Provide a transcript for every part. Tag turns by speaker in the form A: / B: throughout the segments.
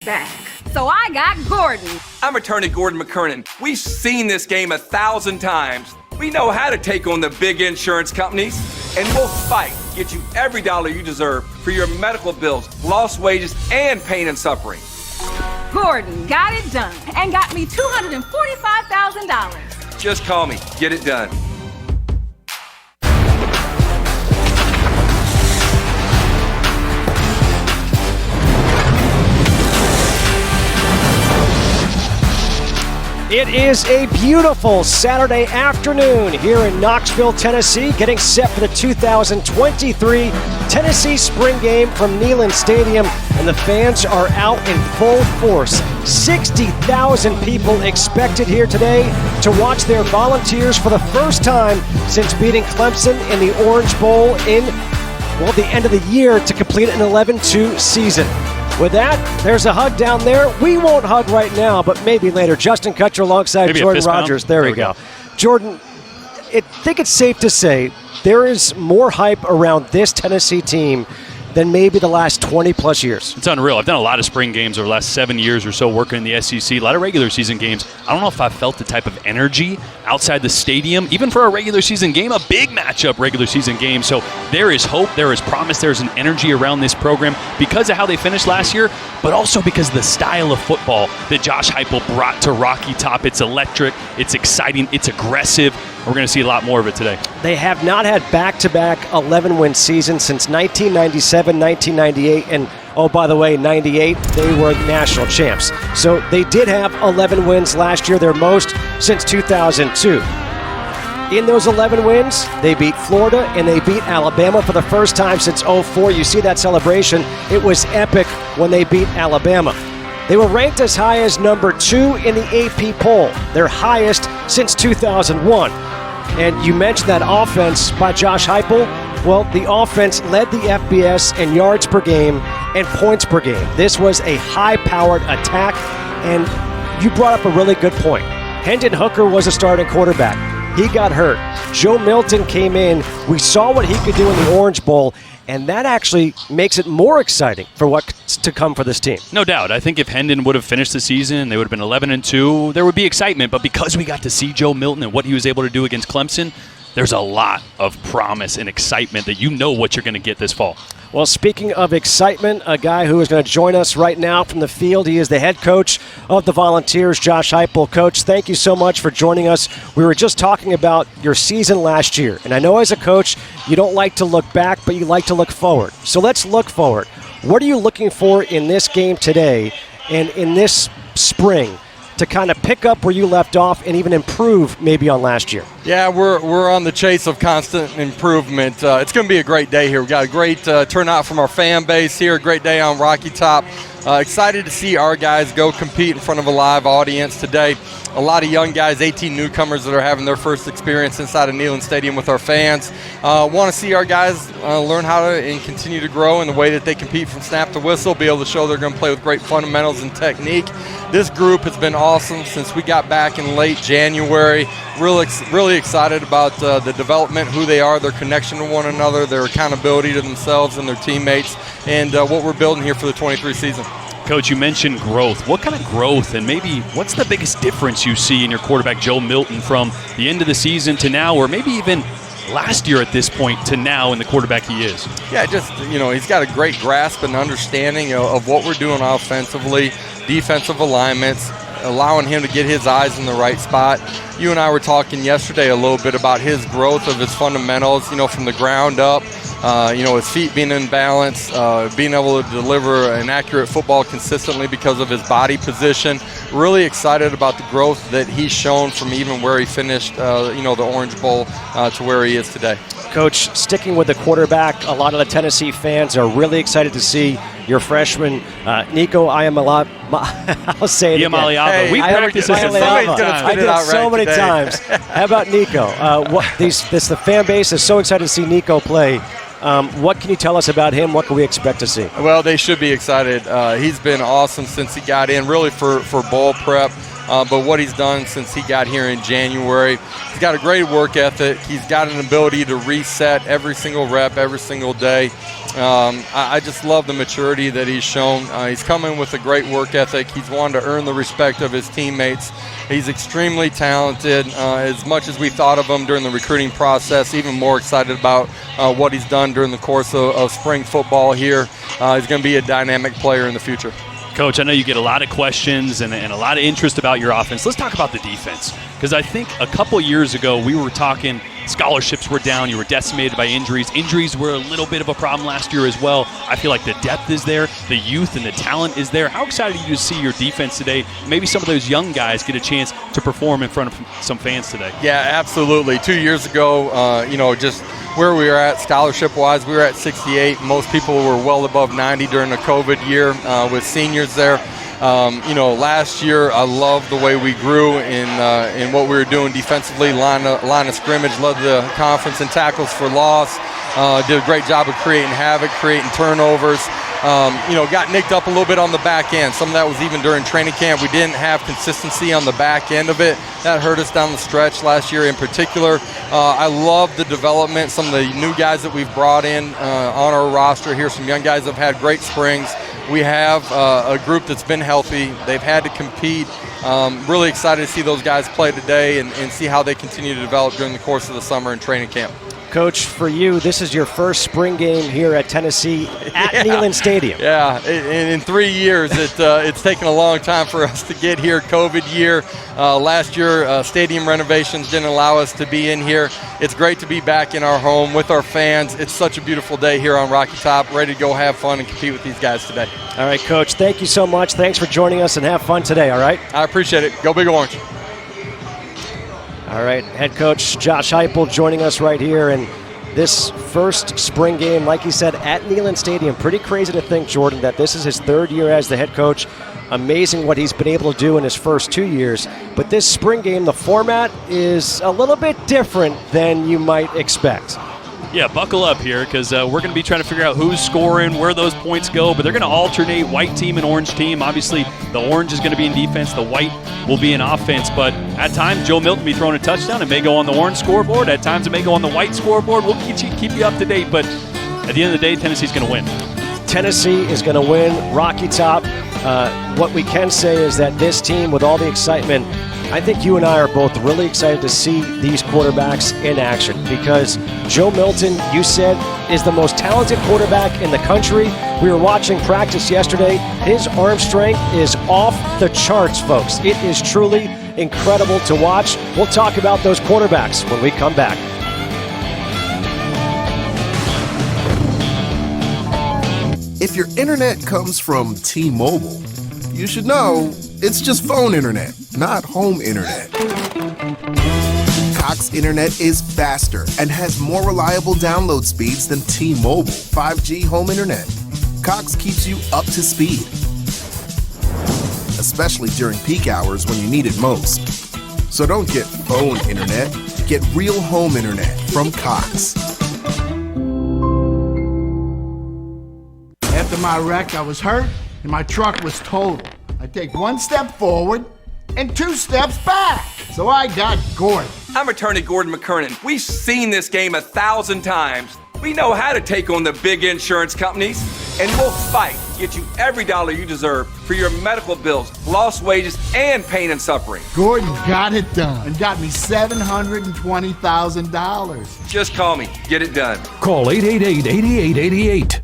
A: back. So I got Gordon.
B: I'm attorney Gordon McKernan. We've seen this game 1,000 times. We know how to take on the big insurance companies, and we'll fight to get you every dollar you deserve for your medical bills, lost wages, and pain and suffering.
A: Gordon got it done and got me $245,000.
B: Just call me. Get it done.
C: It is a beautiful Saturday afternoon here in Knoxville, Tennessee, getting set for the 2023 Tennessee Spring Game from Neyland Stadium, and the fans are out in full force. 60,000 people expected here today to watch their Volunteers for the first time since beating Clemson in the Orange Bowl in, well, the end of the year to complete an 11-2 season. With that, there's a hug down there. We won't hug right now, but maybe later. Justin Kutcher alongside
D: maybe
C: Jordan Rogers. There we go. Jordan, I think it's safe to say there is more hype around this Tennessee team than maybe the last 20-plus years.
D: It's unreal. I've done a lot of spring games over the last 7 years or so working in the SEC, a lot of regular season games. I don't know if I've felt the type of energy outside the stadium, even for a regular season game, a big matchup regular season game. So there is hope, there is promise, there's an energy around this program because of how they finished last year, but also because of the style of football that Josh Heupel brought to Rocky Top. It's electric, it's exciting, it's aggressive. We're going to see a lot more of it today.
C: They have not had back-to-back 11-win seasons since 1997, 1998, and oh, by the way, 98, they were national champs. So they did have 11 wins last year, their most since 2002. In those 11 wins, they beat Florida and they beat Alabama for the first time since 04. You see that celebration. It was epic when they beat Alabama. They were ranked as high as number 2 in the AP poll, their highest since 2001. And you mentioned that offense by Josh Heupel. Well, the offense led the FBS in yards per game and points per game. This was a high-powered attack, and you brought up a really good point. Hendon Hooker was a starting quarterback. He got hurt. Joe Milton came in. We saw what he could do in the Orange Bowl, and that actually makes it more exciting for what's to come for this team.
D: No doubt. I think if Hendon would have finished the season, they would have been 11-2, there would be excitement. But because we got to see Joe Milton and what he was able to do against Clemson, there's a lot of promise and excitement that you know what you're going to get this fall.
C: Well, speaking of excitement, a guy who is going to join us right now from the field. He is the head coach of the Volunteers, Josh Heupel. Coach, thank you so much for joining us. We were just talking about your season last year, and I know as a coach, you don't like to look back, but you like to look forward. So let's look forward. What are you looking for in this game today and in this spring to kind of pick up where you left off and even improve maybe on last year?
E: Yeah, we're on the chase of constant improvement. It's going to be a great day here. We've got a great turnout from our fan base here, a great day on Rocky Top. Excited to see our guys go compete in front of a live audience today. A lot of young guys, 18 newcomers that are having their first experience inside of Neyland Stadium with our fans. Want to see our guys learn how to and continue to grow in the way that they compete from snap to whistle, be able to show they're going to play with great fundamentals and technique. This group has been awesome since we got back in late January. Really excited about the development, who they are, their connection to one another, their accountability to themselves and their teammates, and what we're building here for the 23 season.
D: Coach, you mentioned growth. What kind of growth and maybe what's the biggest difference you see in your quarterback, Joe Milton, from the end of the season to now, or maybe even last year at this point to now in the quarterback he is?
E: Yeah, just, he's got a great grasp and understanding of what we're doing offensively, defensive alignments, allowing him to get his eyes in the right spot. You and I were talking yesterday a little bit about his growth of his fundamentals, from the ground up. His feet being in balance, being able to deliver an accurate football consistently because of his body position. Really excited about the growth that he's shown from even where he finished, the Orange Bowl to where he is today.
C: Coach, sticking with the quarterback, a lot of the Tennessee fans are really excited to see your freshman, Nico Iamaleava. I'll say it again.
D: Hey, we practiced this
C: I did it so many times. How about Nico? The fan base is so excited to see Nico play. What can you tell us about him? What can we expect to see?
E: Well, they should be excited. He's been awesome since he got in, really for bowl prep. but what he's done since he got here in January, he's got a great work ethic. He's got an ability to reset every single rep, every single day. I just love the maturity that he's shown. He's coming with a great work ethic. He's wanted to earn the respect of his teammates. He's extremely talented. As much as we thought of him during the recruiting process, even more excited about what he's done during the course of spring football here. He's going to be a dynamic player in the future.
D: Coach, I know you get a lot of questions and a lot of interest about your offense. Let's talk about the defense, because I think a couple years ago we were talking scholarships were down, you were decimated by injuries. Injuries were a little bit of a problem last year as well. I feel like the depth is there, the youth and the talent is there. How excited are you to see your defense today? Maybe some of those young guys get a chance to perform in front of some fans today.
E: Yeah, absolutely. 2 years ago, just where we were at scholarship-wise, we were at 68. Most people were well above 90 during the COVID year with seniors there. Last year I loved the way we grew in what we were doing defensively. Line of scrimmage, led the conference in tackles for loss. Did a great job of creating havoc, creating turnovers. Got nicked up a little bit on the back end. Some of that was even during training camp. We didn't have consistency on the back end of it. That hurt us down the stretch last year in particular. I love the development, some of the new guys that we've brought in on our roster here. Some young guys have had great springs. We have a group that's been healthy. They've had to compete. Really excited to see those guys play today and see how they continue to develop during the course of the summer and training camp.
C: Coach, for you, this is your first spring game here at Tennessee at Neyland Stadium.
E: Yeah, in 3 years, it's taken a long time for us to get here. COVID year. Last year, stadium renovations didn't allow us to be in here. It's great to be back in our home with our fans. It's such a beautiful day here on Rocky Top. Ready to go have fun and compete with these guys today.
C: All right, Coach, thank you so much. Thanks for joining us and have fun today, all right?
E: I appreciate it. Go Big Orange.
C: All right, head coach Josh Heupel joining us right here in this first spring game, like he said, at Neyland Stadium. Pretty crazy to think, Jordan, that this is his third year as the head coach. Amazing what he's been able to do in his first 2 years. But this spring game, the format is a little bit different than you might expect.
D: Yeah, buckle up here, because we're going to be trying to figure out who's scoring, where those points go, but they're going to alternate white team and orange team. Obviously, the orange is going to be in defense, the white will be in offense, but at times Joe Milton will be throwing a touchdown. It may go on the orange scoreboard. At times it may go on the white scoreboard. We'll keep you up to date, but at the end of the day, Tennessee's going to win.
C: Tennessee is going to win Rocky Top. What we can say is that this team, with all the excitement, I think you and I are both really excited to see these quarterbacks in action, because Joe Milton, you said, is the most talented quarterback in the country. We were watching practice yesterday. His arm strength is off the charts, folks. It is truly incredible to watch. We'll talk about those quarterbacks when we come back.
F: If your internet comes from T-Mobile, you should know it's just phone internet, not home internet. Cox Internet is faster and has more reliable download speeds than T-Mobile 5G home internet. Cox keeps you up to speed, especially during peak hours when you need it most. So don't get phone internet, get real home internet from Cox.
G: After my wreck, I was hurt and my truck was totaled. I take 1 step forward and 2 steps back. So I got Gordon.
B: I'm attorney Gordon McKernan. We've seen this game 1,000 times. We know how to take on the big insurance companies, and we'll fight to get you every dollar you deserve for your medical bills, lost wages, and pain and suffering.
G: Gordon got it done and got me $720,000.
B: Just call me. Get it done.
H: Call 888-8888.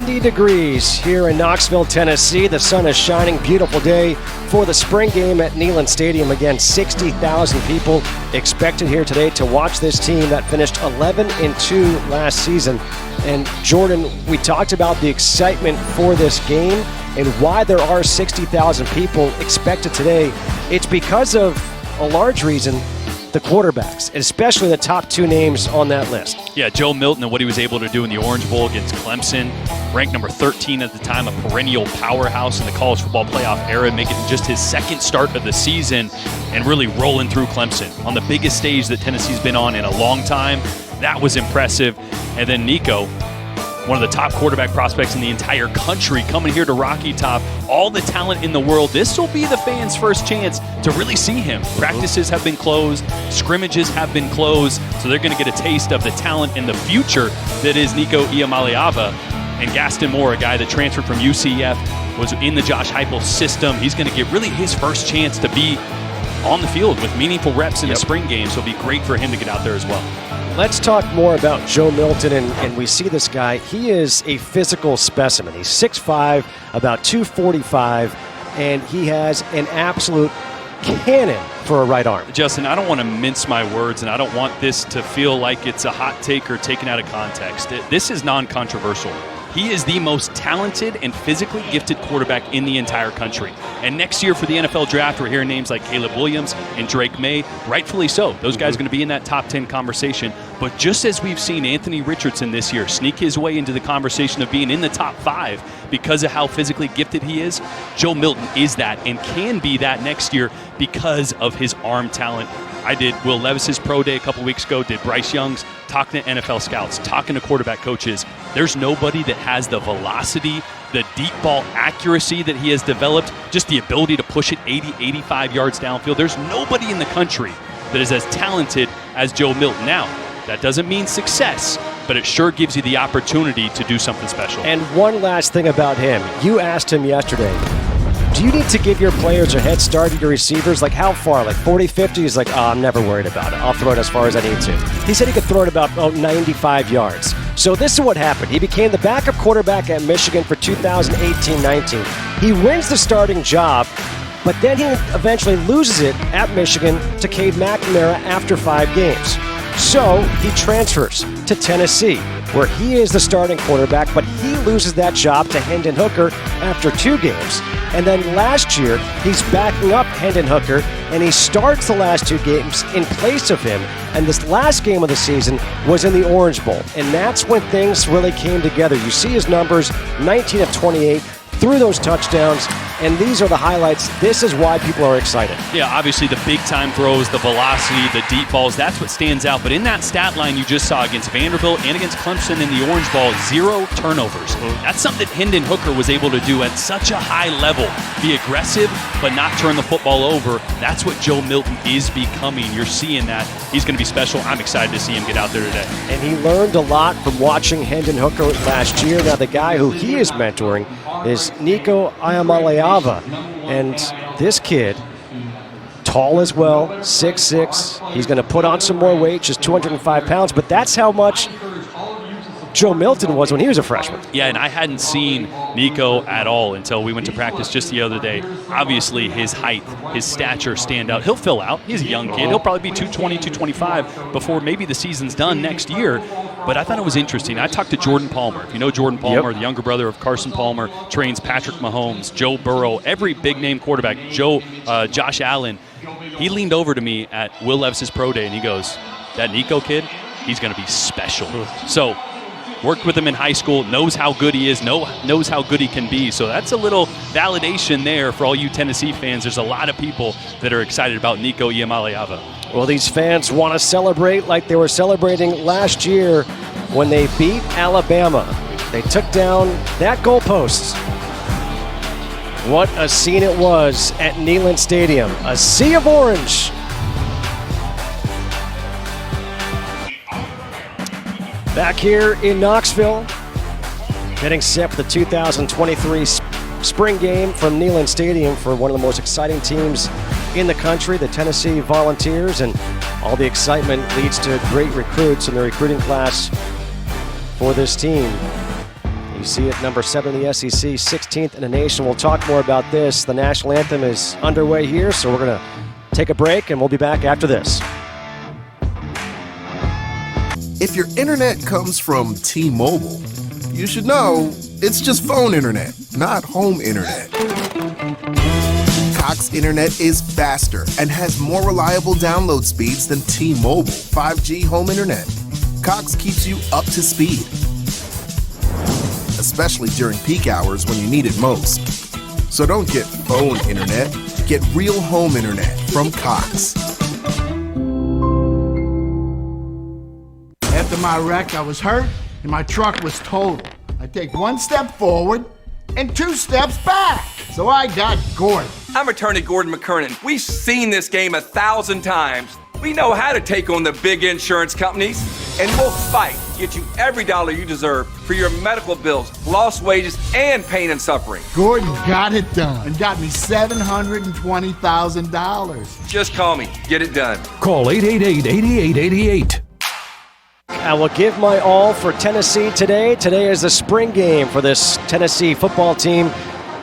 C: 90 degrees here in Knoxville, Tennessee. The sun is shining. Beautiful day for the spring game at Neyland Stadium. Again, 60,000 people expected here today to watch this team that finished 11-2 last season. And Jordan, we talked about the excitement for this game and why there are 60,000 people expected today. It's because of a large reason, the quarterbacks, especially the top 2 names on that list.
D: Yeah, Joe Milton and what he was able to do in the Orange Bowl against Clemson, ranked number 13 at the time, a perennial powerhouse in the college football playoff era, making just his second start of the season and really rolling through Clemson on the biggest stage that Tennessee's been on in a long time. That was impressive. And then Nico, one of the top quarterback prospects in the entire country, coming here to Rocky Top. All the talent in the world. This will be the fans' first chance to really see him. Practices have been closed. Scrimmages have been closed. So they're going to get a taste of the talent and the future that is Nico Iamaleava. And Gaston Moore, a guy that transferred from UCF, was in the Josh Heupel system. He's going to get really his first chance to be on the field with meaningful reps in the spring game. So it'll be great for him to get out there as well.
C: Let's talk more about Joe Milton, and we see this guy. He is a physical specimen. He's 6'5", about 245, and he has an absolute cannon for a right arm.
D: Justin, I don't want to mince my words, and I don't want this to feel like it's a hot take or taken out of context. This is non-controversial. He is the most talented and physically gifted quarterback in the entire country. And next year for the NFL draft, we're hearing names like Caleb Williams and Drake May. Rightfully so. Those guys are going to be in that top 10 conversation. But just as we've seen Anthony Richardson this year sneak his way into the conversation of being in the top 5 because of how physically gifted he is, Joe Milton is that and can be that next year because of his arm talent. I did Will Levis's pro day a couple weeks ago, did Bryce Young's, talking to NFL scouts, talking to quarterback coaches. There's nobody that has the velocity, the deep ball accuracy that he has developed, just the ability to push it 80, 85 yards downfield. There's nobody in the country that is as talented as Joe Milton. Now, that doesn't mean success, but it sure gives you the opportunity to do something special.
C: And one last thing about him. You asked him yesterday, do you need to give your players a head start to your receivers? Like how far? Like 40, 50? He's like, I'm never worried about it. I'll throw it as far as I need to. He said he could throw it about 95 yards. So this is what happened. He became the backup quarterback at Michigan for 2018-19. He wins the starting job, but then he eventually loses it at Michigan to Cade McNamara after 5 games. So he transfers to Tennessee, where he is the starting quarterback, but he loses that job to Hendon Hooker after 2 games. And then last year, he's backing up Hendon Hooker, and he starts the last 2 games in place of him. And this last game of the season was in the Orange Bowl. And that's when things really came together. You see his numbers, 19 of 28, threw those touchdowns, and these are the highlights. This is why people are excited.
D: Yeah, obviously the big-time throws, the velocity, the deep balls, that's what stands out. But in that stat line you just saw against Vanderbilt and against Clemson in the Orange Bowl, 0 turnovers. That's something that Hendon Hooker was able to do at such a high level. Be aggressive, but not turn the football over. That's what Joe Milton is becoming. You're seeing that. He's going to be special. I'm excited to see him get out there today.
C: And he learned a lot from watching Hendon Hooker last year. Now the guy who he is mentoring is Nico Iamaleava. And this kid, tall as well, 6'6". He's going to put on some more weight, just 205 pounds, but that's how much Joe Milton was when he was a freshman.
D: Yeah, and I hadn't seen Nico at all until we went to practice just the other day. Obviously, his height, his stature stand out. He'll fill out. He's a young kid. He'll probably be 220, 225 before maybe the season's done next year. But I thought it was interesting. I talked to Jordan Palmer. If you know Jordan Palmer, the younger brother of Carson Palmer, trains Patrick Mahomes, Joe Burrow, every big-name quarterback, Josh Allen. He leaned over to me at Will Levis's pro day, and he goes, that Nico kid, he's going to be special. So worked with him in high school, knows how good he is, knows how good he can be. So that's a little validation there for all you Tennessee fans. There's a lot of people that are excited about Nico Iamaleava.
C: Well, these fans want to celebrate like they were celebrating last year when they beat Alabama. They took down that goalpost. What a scene it was at Neyland Stadium. A sea of orange. Back here in Knoxville, getting set for the 2023 spring game from Neyland Stadium for one of the most exciting teams in the country, the Tennessee Volunteers, and all the excitement leads to great recruits in the recruiting class for this team. You see it, number 7 in the SEC, 16th in the nation. We'll talk more about this. The national anthem is underway here, so we're going to take a break, and we'll be back after this.
F: If your internet comes from T-Mobile, you should know it's just phone internet, not home internet. Cox Internet is faster and has more reliable download speeds than T-Mobile 5G home internet. Cox keeps you up to speed, especially during peak hours when you need it most. So don't get phone internet, get real home internet from Cox.
G: After my wreck, I was hurt and my truck was totaled. take one step forward and 2 steps back. So I got Gordon.
B: I'm attorney Gordon McKernan. We've seen this game 1,000 times. We know how to take on the big insurance companies, and we'll fight to get you every dollar you deserve for your medical bills, lost wages, and pain and suffering.
G: Gordon got it done and got me $720,000.
B: Just call me. Get it done.
H: Call 888-8888.
C: I will give my all for Tennessee today. Today is the spring game for this Tennessee football team.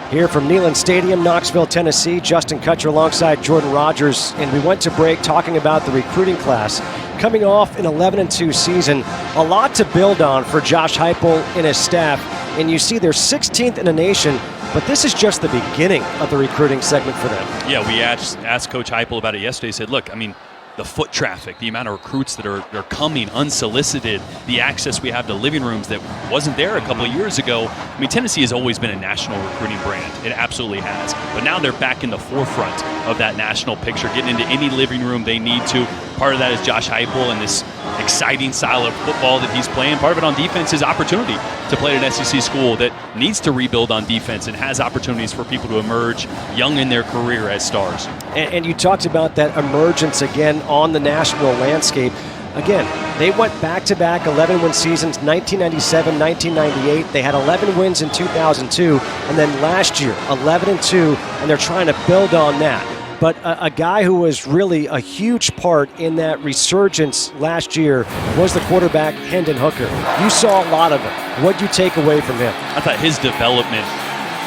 C: Here from Neyland Stadium, Knoxville, Tennessee, Justin Kutcher alongside Jordan Rogers. And we went to break talking about the recruiting class. Coming off an 11-2 season, a lot to build on for Josh Heupel and his staff. And you see they're 16th in the nation, but this is just the beginning of the recruiting segment for them.
D: Yeah, we asked Coach Heupel about it yesterday. He said, look, I mean, the foot traffic, the amount of recruits that are coming unsolicited, the access we have to living rooms that wasn't there a couple of years ago. I mean, Tennessee has always been a national recruiting brand. It absolutely has. But now they're back in the forefront of that national picture, getting into any living room they need to. Part of that is Josh Heupel and this exciting style of football that he's playing. Part of it on defense is opportunity to play at an SEC school that needs to rebuild on defense and has opportunities for people to emerge young in their career as stars.
C: And you talked about that emergence again on the national landscape. Again, they went back-to-back 11-win seasons, 1997, 1998. They had 11 wins in 2002, and then last year, 11-2, and they're trying to build on that. But a guy who was really a huge part in that resurgence last year was the quarterback, Hendon Hooker. You saw a lot of it. What did you take away from him?
D: I thought his development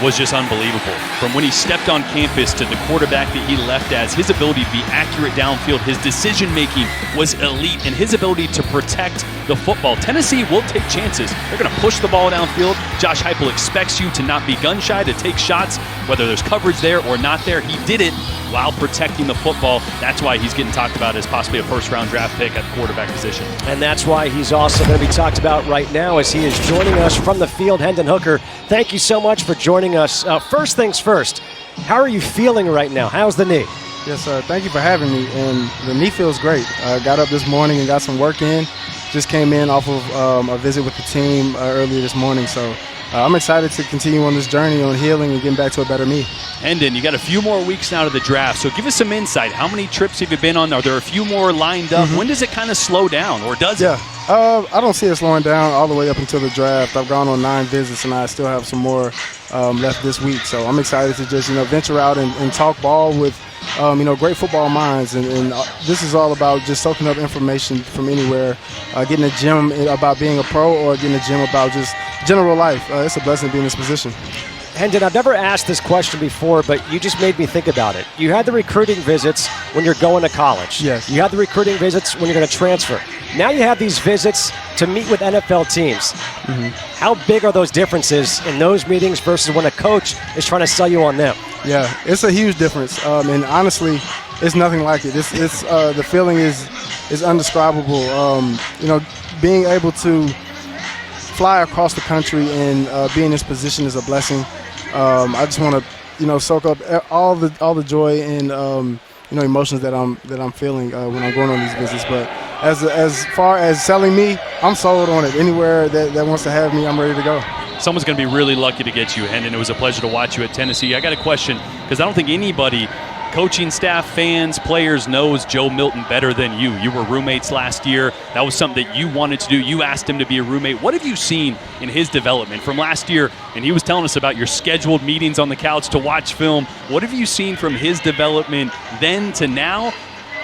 D: was just unbelievable. From when he stepped on campus to the quarterback that he left as, his ability to be accurate downfield, his decision-making was elite, and his ability to protect the football. Tennessee will take chances. They're going to push the ball downfield. Josh Heupel expects you to not be gun-shy, to take shots, whether there's coverage there or not there. He did it while protecting the football. That's why he's getting talked about as possibly a first-round draft pick at the quarterback position.
C: And that's why he's also going to be talked about right now as he is joining us from the field. Hendon Hooker, thank you so much for joining us. First things first, how are you feeling right now? How's the knee?
I: Yes, sir. Thank you for having me. And the knee feels great. Got up this morning and got some work in. Just came in off of a visit with the team earlier this morning. So I'm excited to continue on this journey on healing and getting back to a better me.
D: Hendon, you got a few more weeks now to the draft, so give us some insight. How many trips have you been on? Are there a few more lined up? When does it kind of slow down, or does it?
I: I don't see it slowing down all the way up until the draft. I've gone on 9 visits, and I still have some more left this week. So I'm excited to just venture out and talk ball with great football minds. And this is all about just soaking up information from anywhere, getting a gem about being a pro or getting a gem about just general life. It's a blessing to be in this position.
C: Hendon, I've never asked this question before, but you just made me think about it. You had the recruiting visits when you're going to college.
I: Yes.
C: You had the recruiting visits when you're going to transfer. Now you have these visits to meet with NFL teams. How big are those differences in those meetings versus when a coach is trying to sell you on them?
I: Yeah, it's a huge difference. And honestly, it's nothing like it. It's the feeling is indescribable. Being able to fly across the country and be in this position is a blessing. I just want to, soak up all the joy and emotions that I'm feeling when I'm going on these visits. But as far as selling me, I'm sold on it. Anywhere that wants to have me, I'm ready to go.
D: Someone's going to be really lucky to get you, Hendon. It was a pleasure to watch you at Tennessee. I got a question, because I don't think anybody, coaching staff, fans, players, knows Joe Milton better than you. You were roommates last year. That was something that you wanted to do. You asked him to be a roommate. What have you seen in his development from last year? And he was telling us about your scheduled meetings on the couch to watch film. What have you seen from his development then to now?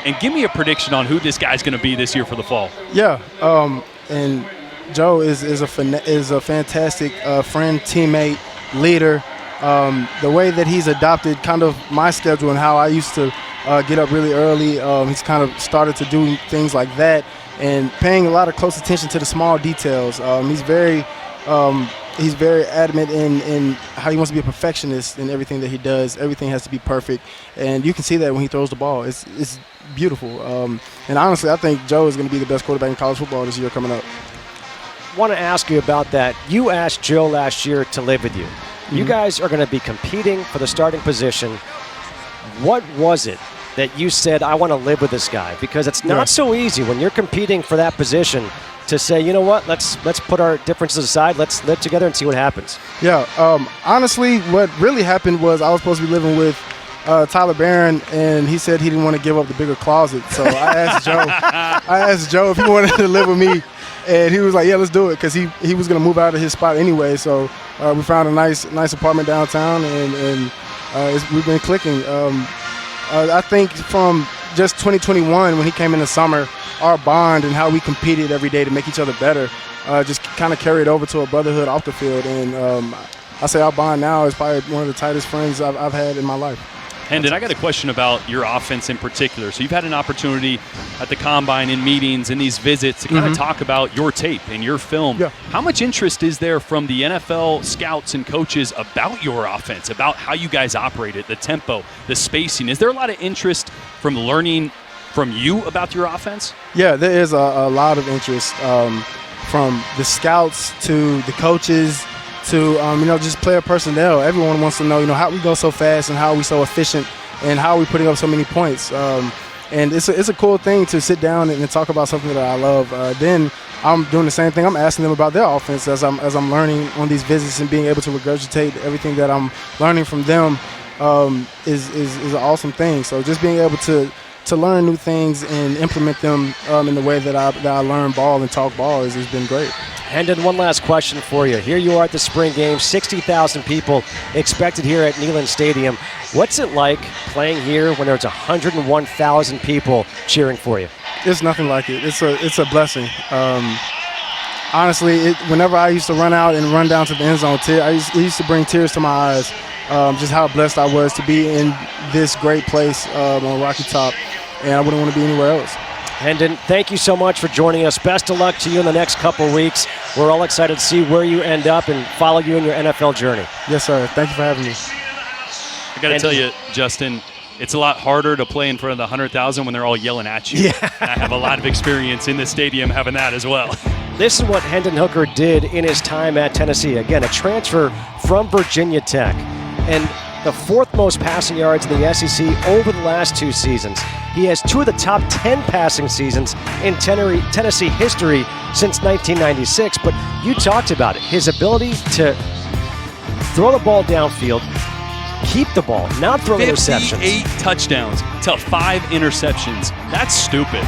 D: And give me a prediction on who this guy's going to be this year for the fall.
I: Yeah, and Joe is a fantastic friend, teammate, leader. The way that he's adopted kind of my schedule and how I used to get up really early, he's kind of started to do things like that and paying a lot of close attention to the small details. He's very adamant in how he wants to be a perfectionist in everything that he does. Everything has to be perfect, and you can see that when he throws the ball. It's beautiful. And honestly, I think Joe is going to be the best quarterback in college football this year coming up.
C: I want to ask you about that. You asked Joe last year to live with you. You guys are going to be competing for the starting position. What was it that you said, I want to live with this guy? Because it's not so easy when you're competing for that position. to say, you know what, let's put our differences aside, let's live together and see what happens?
I: Yeah, honestly, what really happened was I was supposed to be living with Tyler Barron, and he said he didn't want to give up the bigger closet. So I asked Joe if he wanted to live with me, and he was like, yeah, let's do it, because he was going to move out of his spot anyway. So we found a nice apartment downtown, and we've been clicking. I think from just 2021, when he came in the summer, our bond and how we competed every day to make each other better just kind of carried over to a brotherhood off the field. And I say our bond now is probably one of the tightest friends I've had in my life.
D: Hendon, I got a question about your offense in particular. So you've had an opportunity at the Combine, in meetings, in these visits to kind of talk about your tape and your film.
I: Yeah.
D: How much interest is there from the NFL scouts and coaches about your offense, about how you guys operate it, the tempo, the spacing? Is there a lot of interest from learning from you about your offense?
I: Yeah, there is a lot of interest from the scouts to the coaches to just player personnel. Everyone wants to know, how we go so fast and how are we so efficient and how are we putting up so many points. And it's a cool thing to sit down and talk about something that I love. Then I'm doing the same thing. I'm asking them about their offense as I'm learning on these visits, and being able to regurgitate everything that I'm learning from them is an awesome thing. So just being able to learn new things and implement them in the way that I learn ball and talk ball has been great.
C: Hendon, one last question for you. Here you are at the spring game, 60,000 people expected here at Neyland Stadium. What's it like playing here when there's 101,000 people cheering for you?
I: It's nothing like it. It's a blessing. Honestly, whenever I used to run out and run down to the end zone, it used to bring tears to my eyes. Just how blessed I was to be in this great place on Rocky Top, and I wouldn't want to be anywhere else.
C: Hendon, thank you so much for joining us. Best of luck to you in the next couple of weeks. We're all excited to see where you end up and follow you in your NFL journey.
I: Yes, sir. Thank you for having me.
D: I got to tell you, Justin, it's a lot harder to play in front of the 100,000 when they're all yelling at you.
C: Yeah.
D: I have a lot of experience in the stadium having that as well.
C: This is what Hendon Hooker did in his time at Tennessee. Again, a transfer from Virginia Tech. And the fourth most passing yards in the SEC over the last 2 seasons. He has 2 of the top 10 passing seasons in Tennessee history since 1996. But you talked about it, his ability to throw the ball downfield, keep the ball, not throw interceptions.
D: 58 touchdowns to 5 interceptions. That's stupid.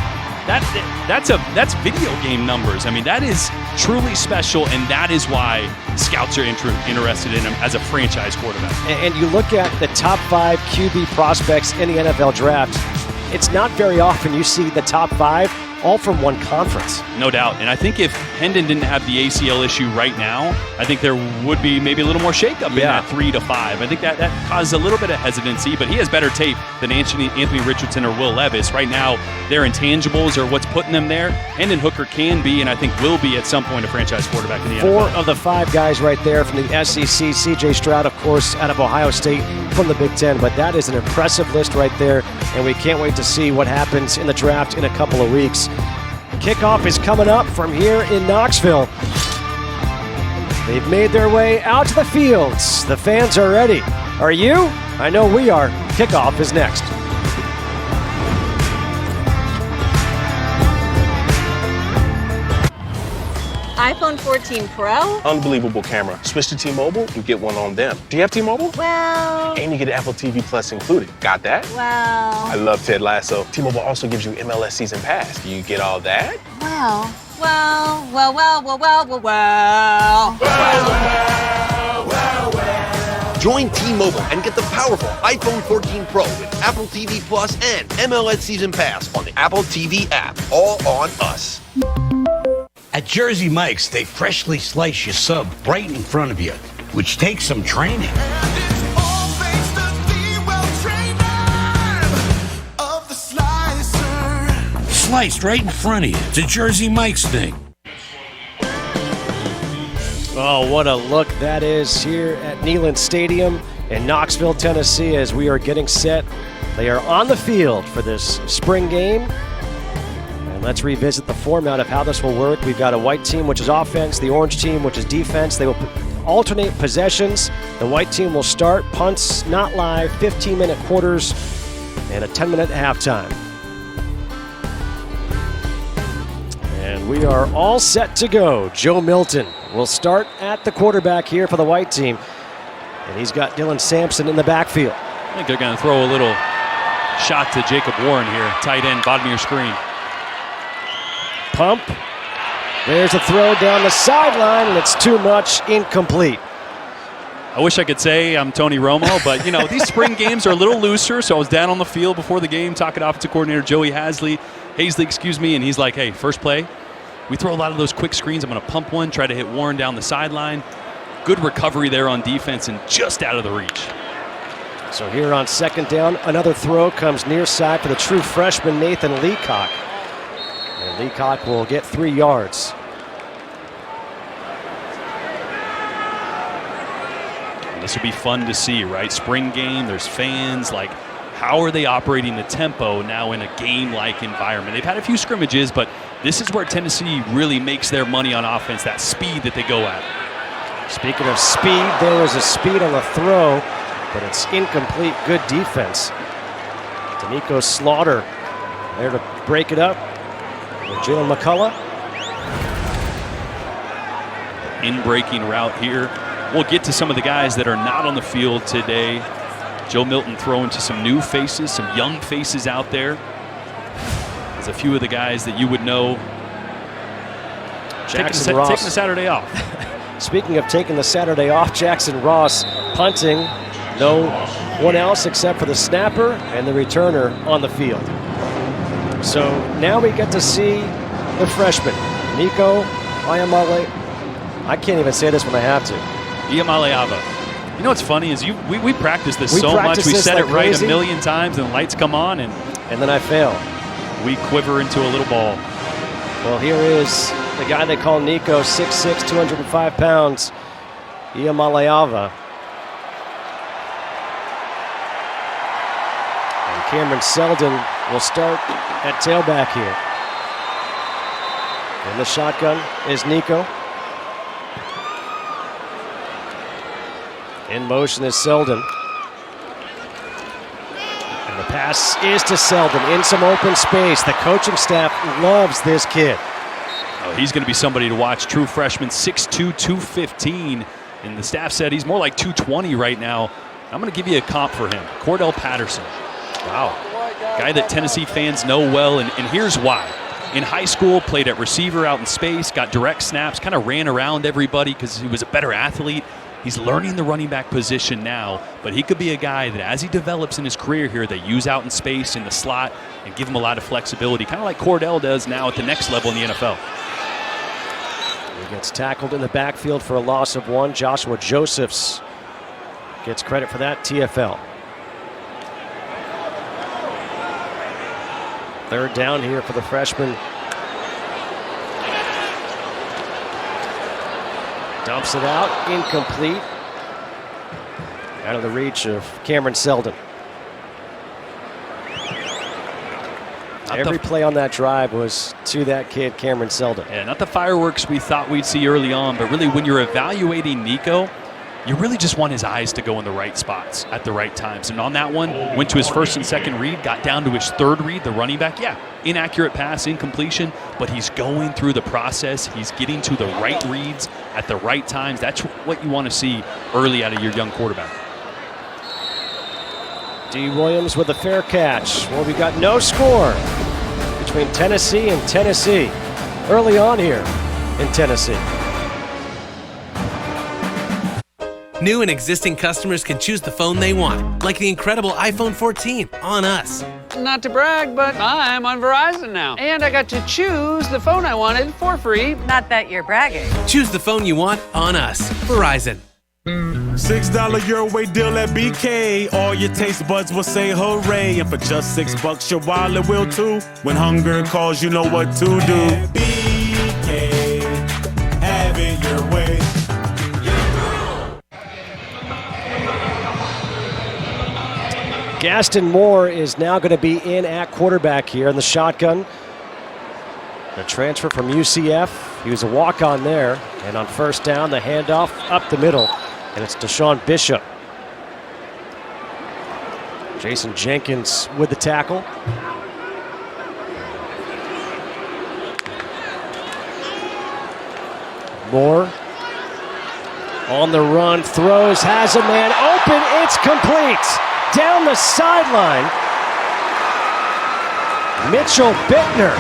D: That's video game numbers. I mean, that is truly special, and that is why scouts are interested in him as a franchise quarterback.
C: And you look at the top 5 QB prospects in the NFL draft, it's not very often you see the top 5 all from one conference.
D: No doubt. And I think if Hendon didn't have the ACL issue right now, I think there would be maybe a little more shakeup in that 3 to 5. I think that caused a little bit of hesitancy, but he has better tape than Anthony Richardson or Will Levis. Right now, their intangibles are what's putting them there. Hendon Hooker can be, and I think will be at some point, a franchise quarterback in the NFL.
C: 4 of the 5 guys right there from the SEC. C.J. Stroud, of course, out of Ohio State from the Big Ten. But that is an impressive list right there, and we can't wait to see what happens in the draft in a couple of weeks. Kickoff is coming up from here in Knoxville. They've made their way out to the fields. The fans are ready. Are you? I know we are. Kickoff is next.
J: iPhone 14 Pro?
K: Unbelievable camera. Switch to T-Mobile, you get one on them. Do you have T-Mobile?
J: Well...
K: And you get Apple TV Plus included. Got that?
J: Well...
K: I love Ted Lasso. T-Mobile also gives you MLS Season Pass. You get all that?
J: Well...
L: Join T-Mobile and get the powerful iPhone 14 Pro with Apple TV Plus and MLS Season Pass on the Apple TV app. All on us.
M: At Jersey Mike's, they freshly slice your sub right in front of you, which takes some training. Sliced right in front of you. It's a Jersey Mike's thing.
C: Oh, what a look that is here at Neyland Stadium in Knoxville, Tennessee, as we are getting set. They are on the field for this spring game. And let's revisit the format of how this will work. We've got a white team, which is offense, the orange team, which is defense. They will alternate possessions. The white team will start, punts not live, 15-minute quarters, and a 10-minute halftime. And we are all set to go. Joe Milton will start at the quarterback here for the white team. And he's got Dylan Sampson in the backfield.
D: I think they're going to throw a little shot to Jacob Warren here, tight end, bottom of your screen.
C: Pump. There's a throw down the sideline, and it's too much, incomplete.
D: I wish I could say I'm Tony Romo, but you know, these spring games are a little looser, so I was down on the field before the game talking to offensive coordinator Joey Hazley, and he's like, hey, first play, we throw a lot of those quick screens. I'm going to pump one, try to hit Warren down the sideline. Good recovery there on defense and just out of the reach.
C: So here on second down, another throw comes near side for the true freshman Nathan Leacock. And Leacock will get 3 yards.
D: And this will be fun to see, right? Spring game, there's fans. Like, how are they operating the tempo now in a game-like environment? They've had a few scrimmages, but this is where Tennessee really makes their money on offense, that speed that they go at.
C: Speaking of speed, there was a speed on the throw, but it's incomplete. Good defense. D'Amico Slaughter there to break it up with Jalen McCullough.
D: In-breaking route here. We'll get to some of the guys that are not on the field today. Joe Milton throwing to some new faces, some young faces out there. There's a few of the guys that you would know taking the Saturday off.
C: Speaking of taking the Saturday off, Jackson Ross punting. No one else except for the snapper and the returner on the field. So now we get to see the freshman, Nico Iamale. I can't even say this when I have to.
D: Iamaleava. You know what's funny is we practice this so much. We said it right a million times and the lights come on and
C: then I fail.
D: We quiver into a little ball.
C: Well, here is the guy they call Nico, 6'6", 205 pounds, Iamaleava. And Cameron Seldon will start at tailback here. In the shotgun is Nico. In motion is Seldon. And the pass is to Seldon in some open space. The coaching staff loves this kid.
D: Oh, he's going to be somebody to watch. True freshman, 6'2", 215. And the staff said he's more like 220 right now. I'm going to give you a comp for him. Cordell Patterson. Wow. Guy that Tennessee fans know well, and here's why. In high school, played at receiver out in space, got direct snaps, kind of ran around everybody because he was a better athlete. He's learning the running back position now, but he could be a guy that as he develops in his career here, they use out in space in the slot and give him a lot of flexibility, kind of like Cordell does now at the next level in the NFL.
C: He gets tackled in the backfield for a loss of 1. Joshua Josephs gets credit for that, TFL. Third down here for the freshman. Dumps it out, incomplete. Out of the reach of Cameron Seldon. Every play on that drive was to that kid, Cameron Seldon.
D: Yeah, not the fireworks we thought we'd see early on, but really when you're evaluating Nico, you really just want his eyes to go in the right spots at the right times. And on that one, went to his first and second read, got down to his third read, the running back. Yeah, inaccurate pass, incompletion, but he's going through the process. He's getting to the right reads at the right times. That's what you want to see early out of your young quarterback.
C: D. Williams with a fair catch. Well, we got no score between Tennessee and Tennessee early on here in Tennessee.
N: New and existing customers can choose the phone they want, like the incredible iPhone 14 on us.
O: Not to brag, but I'm on Verizon now. And I got to choose the phone I wanted for free.
P: Not that you're bragging.
N: Choose the phone you want on us. Verizon.
Q: $6 your way deal at BK. All your taste buds will say hooray. And for just $6, your wallet will too. When hunger calls, you know what to do. At BK, have it your way.
C: Gaston Moore is now going to be in at quarterback here in the shotgun. The transfer from UCF. He was a walk-on there. And on first down, the handoff up the middle. And it's Deshaun Bishop. Jason Jenkins with the tackle. Moore on the run, throws, has a man open, it's complete. Down the sideline, Mitchell Bittner,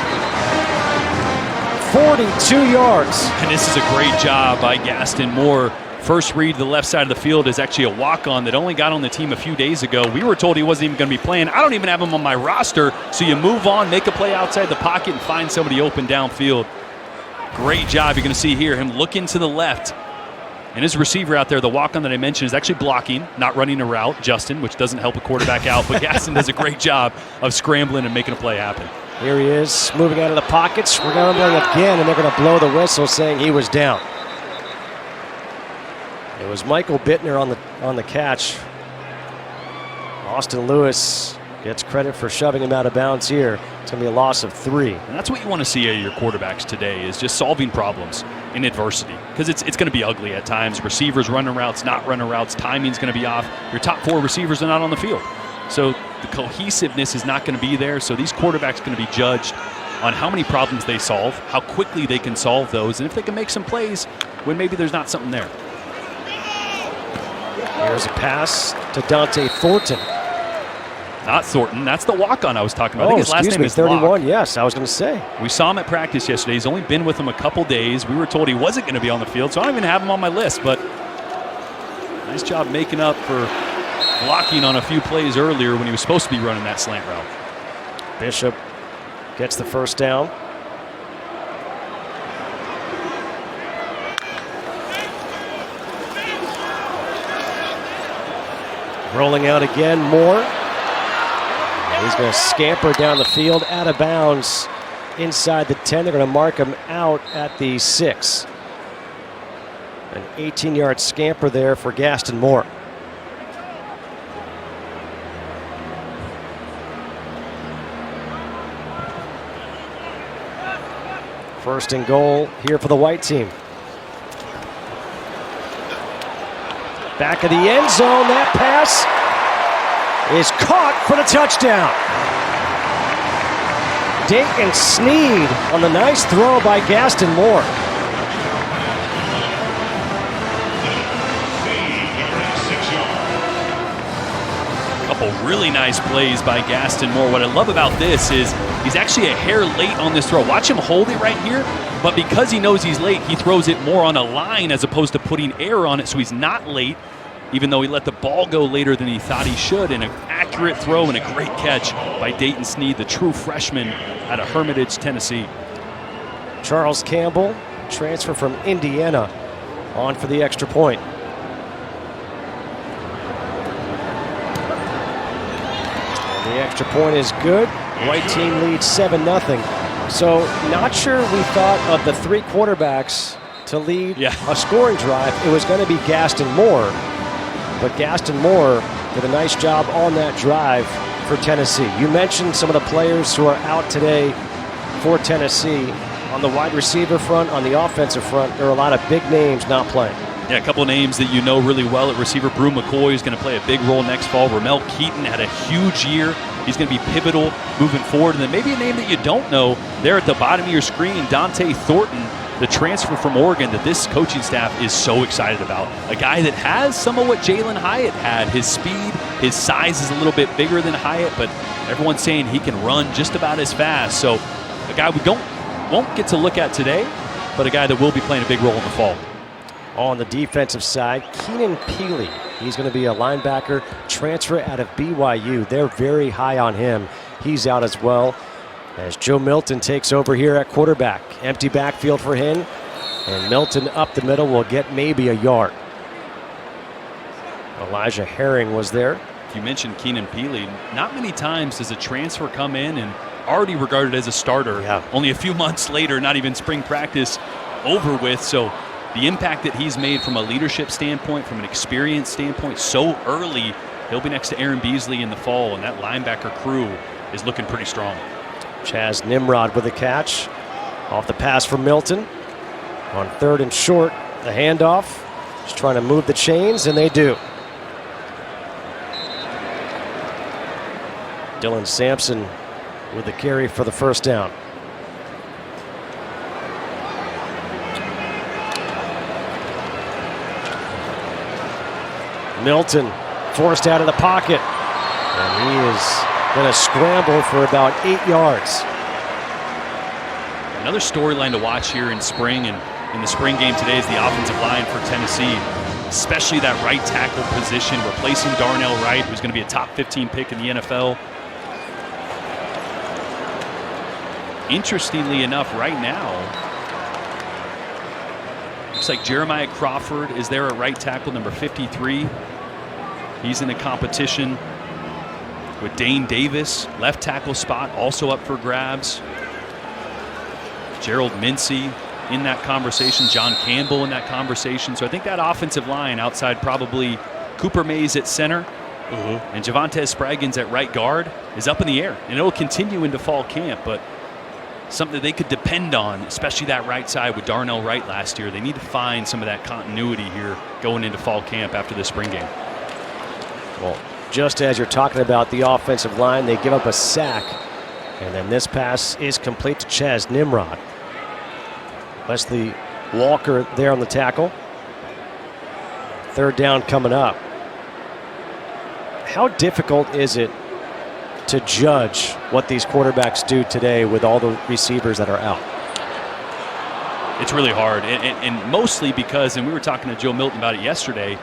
C: 42 yards.
D: And this is a great job by Gaston Moore. First read to the left side of the field is actually a walk-on that only got on the team a few days ago. We were told he wasn't even going to be playing. I don't even have him on my roster. So you move on, make a play outside the pocket, and find somebody open downfield. Great job. You're going to see here him looking to the left. And his receiver out there, the walk-on that I mentioned, is actually blocking, not running a route, Justin, which doesn't help a quarterback out. But Gaston does a great job of scrambling and making a play happen.
C: Here he is, moving out of the pockets, scrambling again, and they're going to blow the whistle saying he was down. It was Michael Bittner on the catch. Austin Lewis gets credit for shoving him out of bounds here. It's going to be a loss of 3.
D: And that's what you want to see out of your quarterbacks today, is just solving problems in adversity. Because it's going to be ugly at times. Receivers running routes, not running routes. Timing's going to be off. Your top 4 receivers are not on the field. So the cohesiveness is not going to be there. So these quarterbacks are going to be judged on how many problems they solve, how quickly they can solve those, and if they can make some plays when maybe there's not something there.
C: Here's a pass to Dante Thornton.
D: Not Thornton. That's the walk-on I was talking about. I think his last name is
C: 31.
D: Locke.
C: Yes, I was going to say.
D: We saw him at practice yesterday. He's only been with him a couple days. We were told he wasn't going to be on the field, so I don't even have him on my list. But nice job making up for blocking on a few plays earlier when he was supposed to be running that slant route.
C: Bishop gets the first down. Rolling out again, Moore. He's going to scamper down the field, out of bounds inside the 10. They're going to mark him out at the 6. An 18-yard scamper there for Gaston Moore. First and goal here for the white team. Back of the end zone, that pass is caught for the touchdown. Dayton Sneed on the nice throw by Gaston Moore.
D: Couple really nice plays by Gaston Moore. What I love about this is he's actually a hair late on this throw. Watch him hold it right here, but because he knows he's late, he throws it more on a line as opposed to putting air on it, so he's not late, even though he let the ball go later than he thought he should. And an accurate throw and a great catch by Dayton Sneed, the true freshman out of Hermitage, Tennessee.
C: Charles Campbell, transfer from Indiana, on for the extra point. And the extra point is good. White team leads 7-0. So not sure we thought of the 3 quarterbacks to lead a scoring drive. It was going to be Gaston Moore. But Gaston Moore did a nice job on that drive for Tennessee. You mentioned some of the players who are out today for Tennessee. On the wide receiver front, on the offensive front, there are a lot of big names not playing.
D: Yeah, a couple of names that you know really well at receiver. Brew McCoy is going to play a big role next fall. Ramel Keaton had a huge year. He's going to be pivotal moving forward. And then maybe a name that you don't know there at the bottom of your screen, Dante Thornton, the transfer from Oregon that this coaching staff is so excited about. A guy that has some of what Jalen Hyatt had. His speed, his size is a little bit bigger than Hyatt, but everyone's saying he can run just about as fast. So a guy we won't get to look at today, but a guy that will be playing a big role in the fall.
C: On the defensive side, Keenan Peely. He's going to be a linebacker, transfer out of BYU. They're very high on him. He's out as well, as Joe Milton takes over here at quarterback. Empty backfield for him, and Milton up the middle will get maybe a yard. Elijah Herring was there.
D: You mentioned Keenan Peely. Not many times does a transfer come in and already regarded as a starter. Only a few months later, not even spring practice over with. So the impact that he's made from a leadership standpoint, from an experience standpoint, so early, he'll be next to Aaron Beasley in the fall, and that linebacker crew is looking pretty strong.
C: Chaz Nimrod with a catch off the pass from Milton. On 3rd and short, the handoff. Just trying to move the chains, and they do. Dylan Sampson with the carry for the first down. Milton forced out of the pocket. And he is going to scramble for about 8 yards.
D: Another storyline to watch here in spring and in the spring game today is the offensive line for Tennessee, especially that right tackle position, replacing Darnell Wright, who's going to be a top 15 pick in the NFL. Interestingly enough, right now, looks like Jeremiah Crawford is there at right tackle, number 53. He's in a competition with Dane Davis, left tackle spot, also up for grabs. Gerald Mincey in that conversation, John Campbell in that conversation. So I think that offensive line outside probably Cooper Mays at center and Javonte Spraggins at right guard is up in the air. And it will continue into fall camp, but something that they could depend on, especially that right side with Darnell Wright last year. They need to find some of that continuity here going into fall camp after the spring game.
C: Well, just as you're talking about the offensive line, they give up a sack. And then this pass is complete to Chaz Nimrod. Leslie Walker there on the tackle. Third down coming up. How difficult is it to judge what these quarterbacks do today with all the receivers that are out?
D: It's really hard, and mostly because, and we were talking to Joe Milton about it yesterday,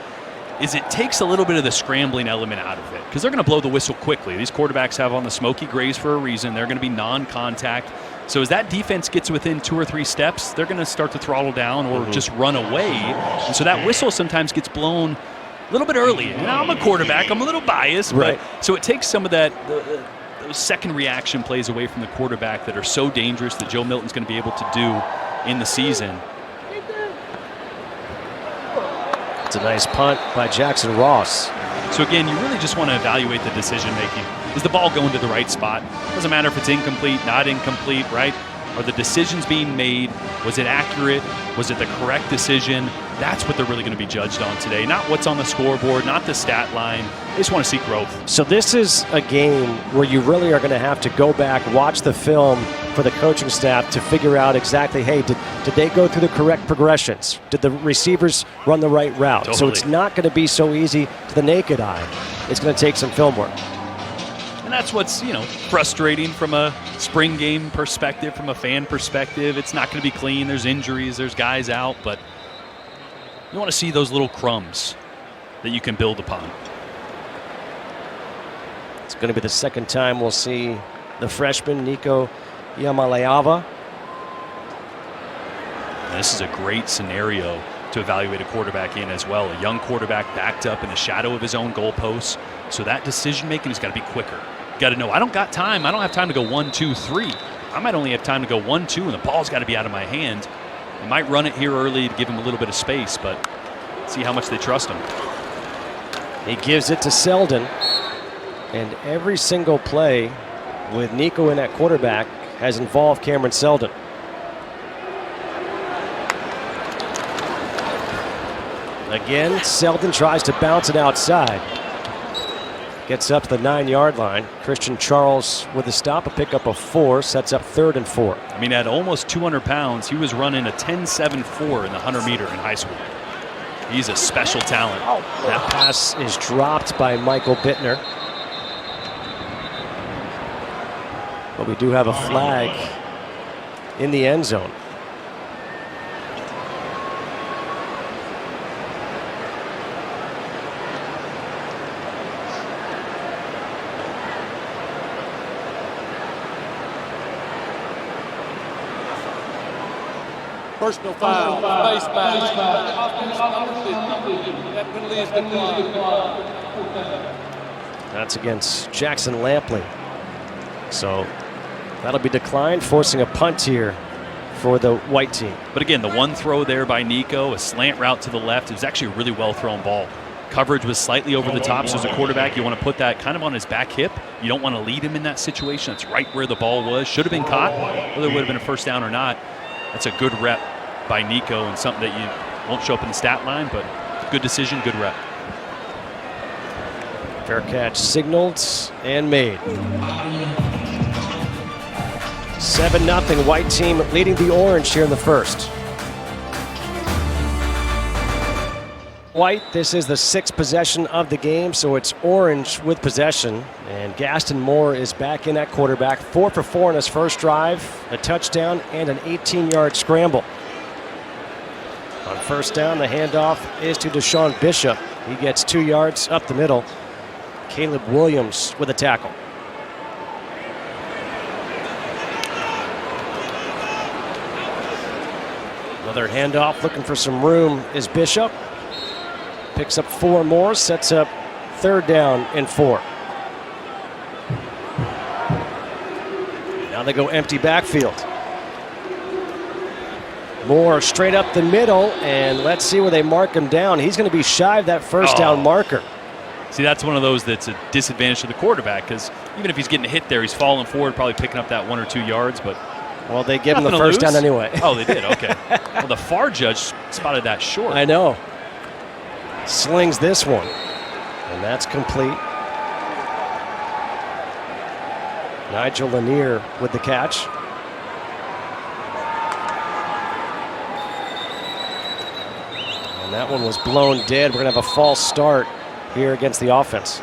D: is it takes a little bit of the scrambling element out of it because they're going to blow the whistle quickly. These quarterbacks have on the smoky grays for a reason. They're going to be non-contact. So as that defense gets within 2 or 3 steps, they're going to start to throttle down or just run away. And so that whistle sometimes gets blown a little bit early. And I'm a quarterback. I'm a little biased.
C: Right.
D: But so it takes some of that those second reaction plays away from the quarterback that are so dangerous that Joe Milton's going to be able to do in the season.
C: It's a nice punt by Jackson Ross.
D: So again, you really just want to evaluate the decision making. Is the ball going to the right spot? Doesn't matter if it's incomplete, not incomplete, right? Are the decisions being made? Was it accurate? Was it the correct decision? That's what they're really going to be judged on today. Not what's on the scoreboard, not the stat line. They just want to see growth.
C: So this is a game where you really are going to have to go back, watch the film for the coaching staff to figure out exactly, hey, did they go through the correct progressions? Did the receivers run the right route?
D: Totally.
C: So it's not going to be so easy to the naked eye. It's going to take some film work.
D: And that's what's, frustrating from a spring game perspective, from a fan perspective. It's not going to be clean. There's injuries. There's guys out. But you want to see those little crumbs that you can build upon.
C: It's going to be the second time we'll see the freshman, Nico Iamaleava.
D: This is a great scenario to evaluate a quarterback in as well. A young quarterback backed up in the shadow of his own goalposts. So that decision making has got to be quicker. You got to know, I don't got time. I don't have time to go 1, 2, 3. I might only have time to go 1, 2, and the ball's got to be out of my hand. I might run it here early to give him a little bit of space, but see how much they trust him.
C: He gives it to Selden. And every single play with Nico in at quarterback has involved Cameron Selden. Again, Selden tries to bounce it outside. Gets up to the 9-yard line. Christian Charles with a stop, a pickup of 4, sets up 3rd and 4.
D: I mean, at almost 200 pounds, he was running a 10.74 in the 100-meter in high school. He's a special talent.
C: That pass is dropped by Michael Bittner. But we do have a flag in the end zone.
P: Personal foul, face mask. That penalty is declined.
C: That's against Jackson Lampley. So that'll be declined, forcing a punt here for the white team.
D: But again, the one throw there by Nico, a slant route to the left. It was actually a really well thrown ball. Coverage was slightly over the top, so as a quarterback, you want to put that kind of on his back hip. You don't want to lead him in that situation. That's right where the ball was. Should have been caught, whether it would have been a first down or not. That's a good rep by Nico and something that you won't show up in the stat line, but good decision, good rep.
C: Fair catch signaled and made. 7-0 white team leading the orange here in the first. white. This is the 6th possession of the game, so it's orange with possession. And Gaston Moore is back in at quarterback. 4 for 4 on his first drive, a touchdown and an 18-yard scramble. On first down, the handoff is to Deshaun Bishop. He gets 2 yards up the middle. Caleb Williams with a tackle. Another handoff, looking for some room is Bishop. Picks up 4 more, sets up 3rd down and 4. Now they go empty backfield. Moore straight up the middle, and let's see where they mark him down. He's going to be shy of that first down marker.
D: See, that's one of those that's a disadvantage to the quarterback, because even if he's getting a hit there, he's falling forward, probably picking up that 1 or 2 yards, but
C: well, they give him the first down anyway.
D: Oh, they did? Okay. Well, the FAR judge spotted that short.
C: I know. Slings this one, and that's complete. Nigel Lanier with the catch. And that one was blown dead. We're going to have a false start here against the offense.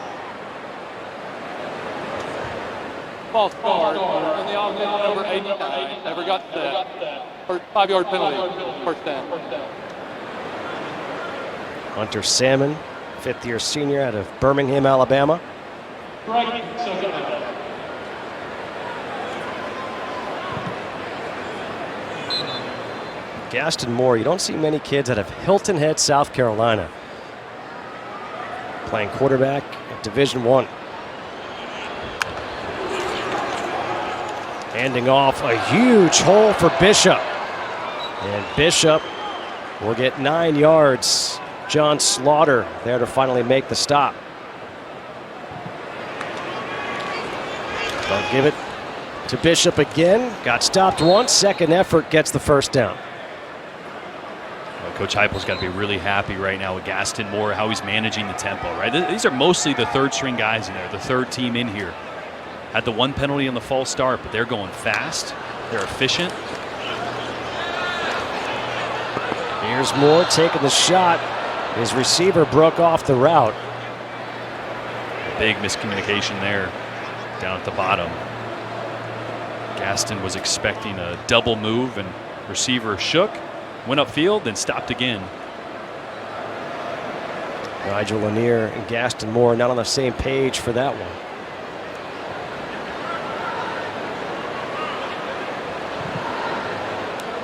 P: False start, and the offense number 89 never got that. 5-yard penalty, first down.
C: Hunter Salmon, 5th-year senior out of Birmingham, Alabama. Gaston Moore, you don't see many kids out of Hilton Head, South Carolina, playing quarterback at Division I. Handing off a huge hole for Bishop. And Bishop will get 9 yards. John Slaughter there to finally make the stop. They'll give it to Bishop again. Got stopped once. Second effort gets the first down.
D: Coach Heupel's got to be really happy right now with Gaston Moore, how he's managing the tempo, right? These are mostly the 3rd-string guys in there, the 3rd team in here. Had the 1 penalty on the false start, but they're going fast. They're efficient.
C: Here's Moore taking the shot. His receiver broke off the route.
D: Big miscommunication there down at the bottom. Gaston was expecting a double move, and receiver shook, went upfield, then stopped again.
C: Nigel Lanier and Gaston Moore not on the same page for that one.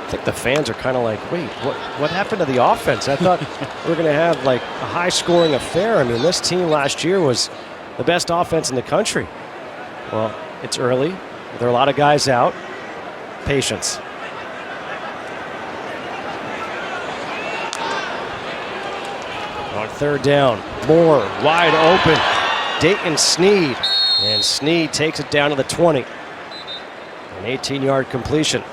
C: I think the fans are kind of like, wait, what happened to the offense? I thought we were going to have like a high-scoring affair. I mean, this team last year was the best offense in the country. Well, it's early. There are a lot of guys out. Patience. On 3rd down, Moore wide open. Dayton Sneed. And Sneed takes it down to the 20. An 18-yard completion.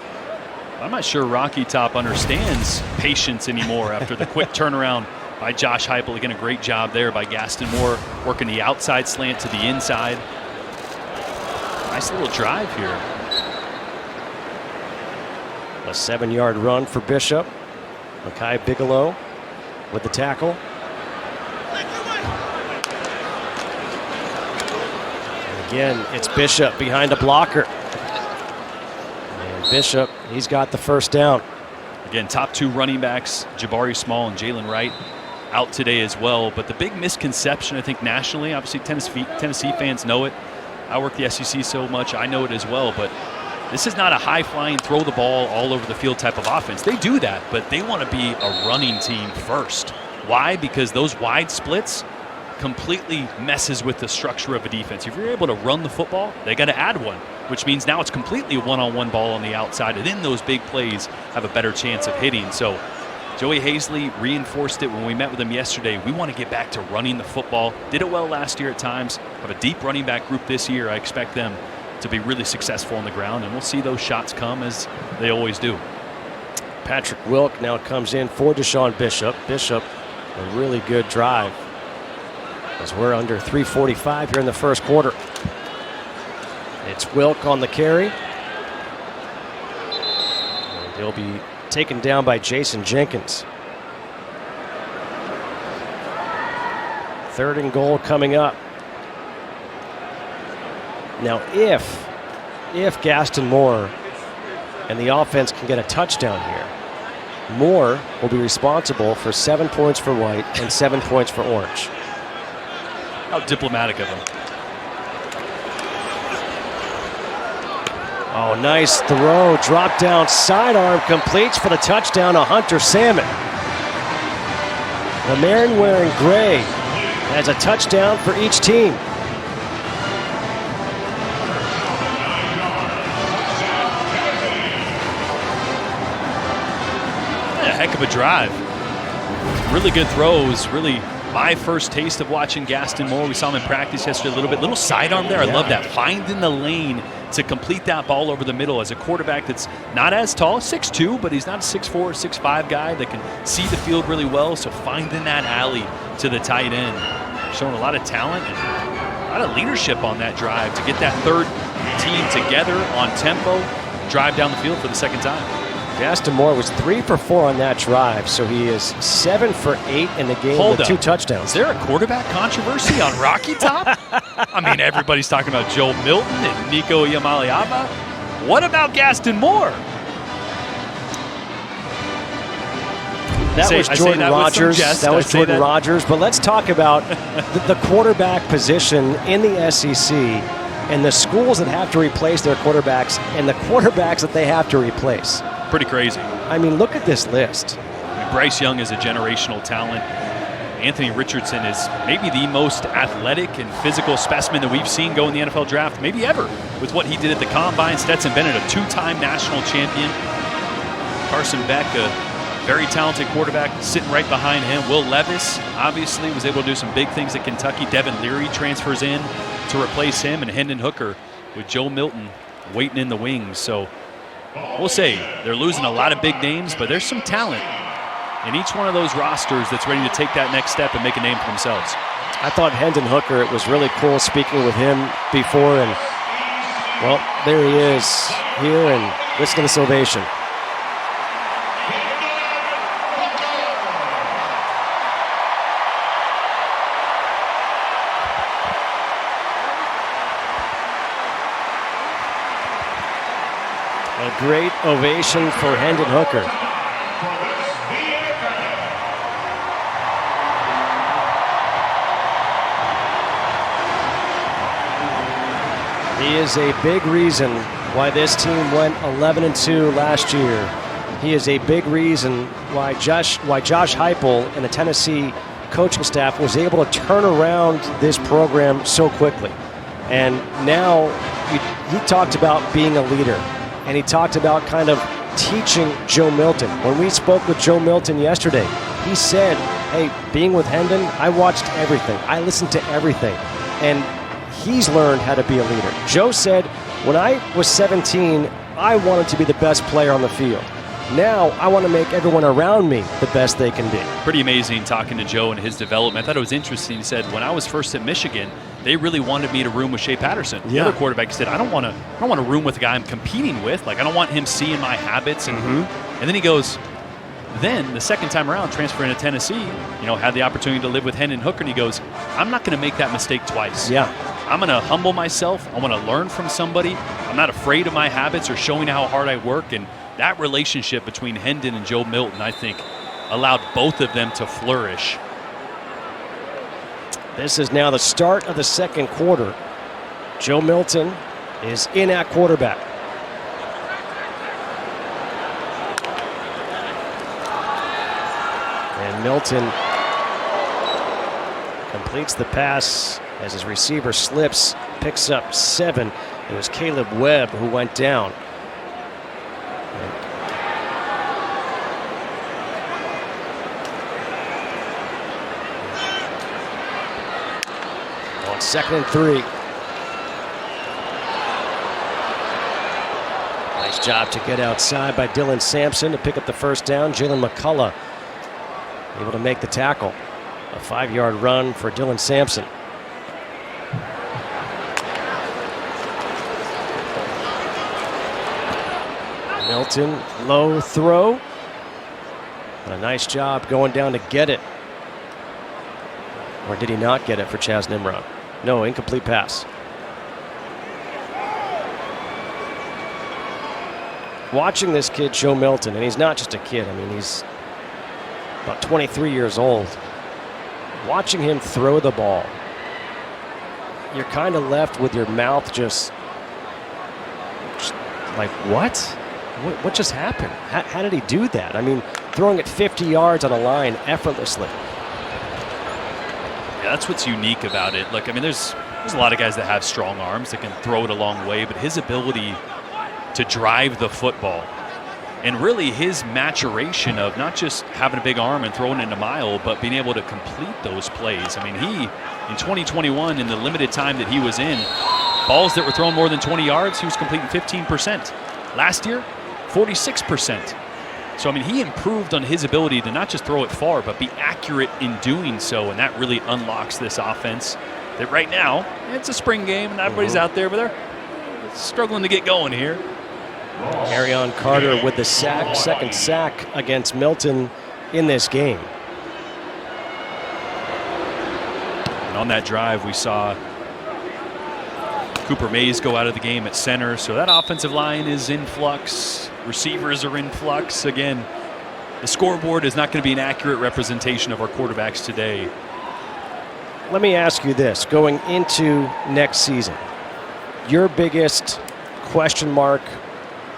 D: I'm not sure Rocky Top understands patience anymore after the quick turnaround by Josh Heupel. Again, a great job there by Gaston Moore, working the outside slant to the inside. Nice little drive here.
C: A 7-yard run for Bishop. Makai Bigelow with the tackle. And again, it's Bishop behind a blocker. Bishop, he's got the first down.
D: Again, top 2 running backs, Jabari Small and Jalen Wright, out today as well. But the big misconception, I think, nationally, obviously Tennessee fans know it. I work the SEC so much, I know it as well. But this is not a high-flying, throw the ball all over the field type of offense. They do that, but they want to be a running team first. Why? Because those wide splits completely messes with the structure of a defense. If you're able to run the football, they got to add one, which means now it's completely a one-on-one ball on the outside, and then those big plays have a better chance of hitting. So Joey Hazley reinforced it when we met with him yesterday. We want to get back to running the football. Did it well last year at times. Have a deep running back group this year. I expect them to be really successful on the ground, and we'll see those shots come as they always do.
C: Patrick Wilk now comes in for Deshaun Bishop. Bishop, a really good drive, as we're under 3:45 here in the first quarter. It's Wilk on the carry. And he'll be taken down by Jason Jenkins. 3rd and goal coming up. Now, if Gaston Moore and the offense can get a touchdown here, Moore will be responsible for 7 points for white and 7 points for orange.
D: How diplomatic of him.
C: Oh, nice throw. Drop down, sidearm completes for the touchdown to Hunter Salmon. The Marin wearing gray has a touchdown for each team.
D: A heck of a drive. Really good throws. Really my first taste of watching Gaston Moore. We saw him in practice yesterday a little bit. Little sidearm there. I love that. Finding the lane to complete that ball over the middle as a quarterback that's not as tall, 6'2", but he's not a 6'4", 6'5" guy that can see the field really well. So finding that alley to the tight end. Showing a lot of talent and a lot of leadership on that drive to get that third team together on tempo, drive down the field for the second time.
C: Gaston Moore was 3 for 4 on that drive, so he is 7 for 8 in the game with 2 touchdowns.
D: Is there a quarterback controversy on Rocky Top? I mean, everybody's talking about Joe Milton and Nico Iamaleava. What about Gaston Moore?
C: That was Jordan Rogers. That was Jordan Rogers. But let's talk about the quarterback position in the SEC and the schools that have to replace their quarterbacks and the quarterbacks that they have to replace.
D: Pretty crazy.
C: I mean, look at this list.
D: I mean, Bryce Young is a generational talent. Anthony Richardson is maybe the most athletic and physical specimen that we've seen go in the NFL draft, maybe ever, with what he did at the Combine. Stetson Bennett, a 2-time national champion. Carson Beck, a very talented quarterback, sitting right behind him. Will Levis, obviously, was able to do some big things at Kentucky. Devin Leary transfers in to replace him, and Hendon Hooker with Joe Milton waiting in the wings. So we'll say they're losing a lot of big names, but there's some talent in each one of those rosters that's ready to take that next step and make a name for themselves.
C: I thought Hendon Hooker, it was really cool speaking with him before, and, well, there he is here, and listen to this ovation. A great ovation for Hendon Hooker. He is a big reason why this team went 11-2 last year. He is a big reason why Josh Heupel and the Tennessee coaching staff was able to turn around this program so quickly. And now he talked about being a leader. And he talked about kind of teaching Joe Milton. When we spoke with Joe Milton yesterday, he said, hey, being with Hendon, I watched everything. I listened to everything. And he's learned how to be a leader. Joe said, when I was 17, I wanted to be the best player on the field. Now I want to make everyone around me the best they can be.
D: Pretty amazing talking to Joe and his development. I thought it was interesting. He said, when I was first at Michigan, they really wanted me to room with Shea Patterson. The other quarterback said, I don't want to room with a guy I'm competing with. Like, I don't want him seeing my habits. And then he goes, then the second time around, transferring to Tennessee, had the opportunity to live with Hendon Hooker, and he goes, I'm not going to make that mistake twice.
C: Yeah.
D: I'm going to humble myself. I want to learn from somebody. I'm not afraid of my habits or showing how hard I work. And that relationship between Hendon and Joe Milton, I think, allowed both of them to flourish.
C: This is now the start of the second quarter. Joe Milton is in at quarterback. And Milton completes the pass as his receiver slips, picks up 7. It was Caleb Webb who went down. On 2nd and 3. Nice job to get outside by Dylan Sampson to pick up the first down. Jalen McCullough able to make the tackle. A 5-yard run for Dylan Sampson. Milton, low throw. And a nice job going down to get it. Or did he not get it for Chaz Nimrod? No, incomplete pass. Watching this kid, Joe Milton, and he's not just a kid. I mean, he's about 23 years old. Watching him throw the ball, you're kind of left with your mouth just like, what? What just happened? How did he do that? I mean, throwing it 50 yards on a line effortlessly.
D: Yeah, that's what's unique about it. Look, I mean, there's a lot of guys that have strong arms that can throw it a long way, but his ability to drive the football and really his maturation of not just having a big arm and throwing it in a mile, but being able to complete those plays. I mean, he, in 2021, in the limited time that he was in, balls that were thrown more than 20 yards, he was completing 15%. Last year, 46%. So, I mean, he improved on his ability to not just throw it far, but be accurate in doing so, and that really unlocks this offense that right now, it's a spring game, and everybody's out there, but they're struggling to get going here.
C: Arion Carter with the sack, second sack against Milton in this game.
D: And on that drive, we saw Cooper Mays go out of the game at center, so that offensive line is in flux. Receivers are in flux. Again, the scoreboard is not going to be an accurate representation of our quarterbacks today.
C: Let me ask you this, going into next season, your biggest question mark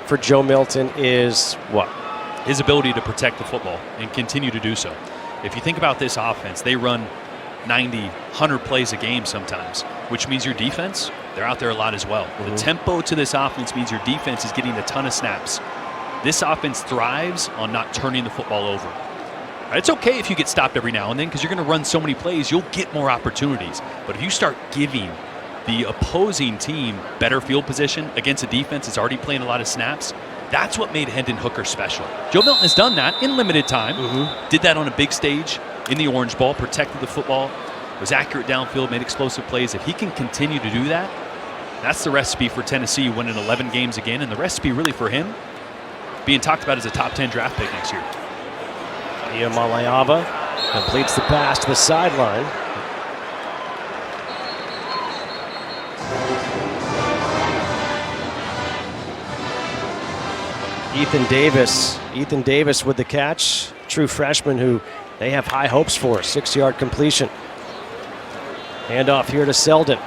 C: for Joe Milton is what?
D: His ability to protect the football and continue to do so. If you think about this offense, they run 90, 100 plays a game sometimes, which means your defense, they're out there a lot as well. The tempo to this offense means your defense is getting a ton of snaps. This offense thrives on not turning the football over. It's okay if you get stopped every now and then because you're going to run so many plays, you'll get more opportunities. But if you start giving the opposing team better field position against a defense that's already playing a lot of snaps, that's what made Hendon Hooker special. Joe Milton has done that in limited time, did that on a big stage in the Orange Bowl, protected the football, was accurate downfield, made explosive plays. If he can continue to do that, that's the recipe for Tennessee winning 11 games again, and the recipe really for him being talked about as a top 10 draft pick next year.
C: Iamaleava completes the pass to the sideline. Ethan Davis with the catch. True freshman who they have high hopes for. 6-yard completion. Handoff here to Selden.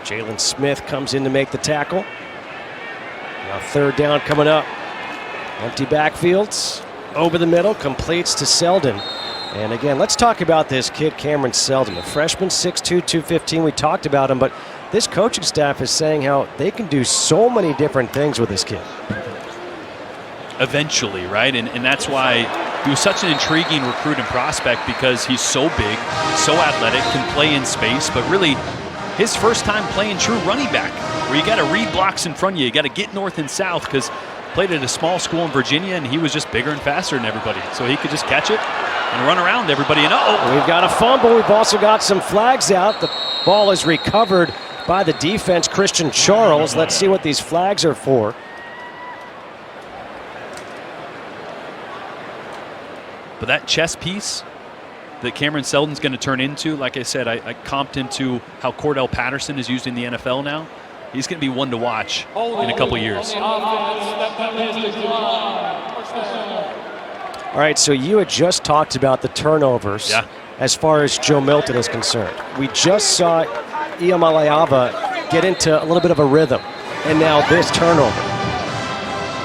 C: Jalen Smith comes in to make the tackle. Now third down coming up. Empty backfields. Over the middle, completes to Selden. And again, let's talk about this kid, Cameron Selden. A freshman, 6'2", 215. We talked about him, but this coaching staff is saying how they can do so many different things with this kid.
D: Eventually, right? And that's why he was such an intriguing recruit and prospect, because he's so big, so athletic, can play in space, but really his first time playing true running back, where you got to read blocks in front of you. You got to get north and south, because played at a small school in Virginia, and he was just bigger and faster than everybody. So he could just catch it and run around everybody. And
C: we've got a fumble. We've also got some flags out. The ball is recovered by the defense, Christian Charles. Let's see what these flags are for.
D: But that chess piece that Cameron Selden's going to turn into, like I said, I comped him to how Cordell Patterson is used in the NFL now. He's going to be one to watch in a couple years.
C: All right, so you had just talked about the turnovers as far as Joe Milton is concerned. We just saw Iamaleava get into a little bit of a rhythm, and now this turnover.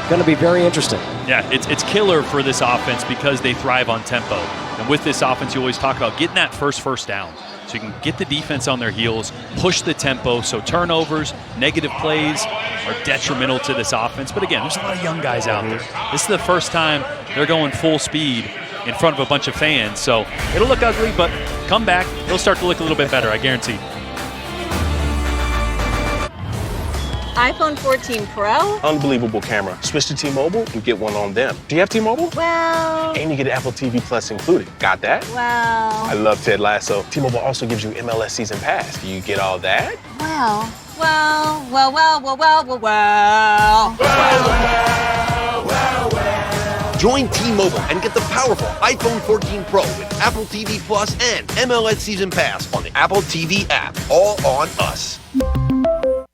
C: Going to be very interesting.
D: Yeah, it's killer for this offense because they thrive on tempo. And with this offense, you always talk about getting that first down. So you can get the defense on their heels, push the tempo. So turnovers, negative plays are detrimental to this offense. But again, there's a lot of young guys out there. This is the first time they're going full speed in front of a bunch of fans. So it'll look ugly, but come back, it'll start to look a little bit better, I guarantee.
J: iPhone 14 Pro?
K: Unbelievable camera. Switch to T-Mobile and get one on them. Do you have T-Mobile?
J: Well...
K: And you get Apple TV Plus included. Got that?
J: Well...
K: I love Ted Lasso. T-Mobile also gives you MLS Season Pass. Do you get all that?
J: Well...
L: Join T-Mobile and get the powerful iPhone 14 Pro with Apple TV Plus and MLS Season Pass on the Apple TV app. All on us.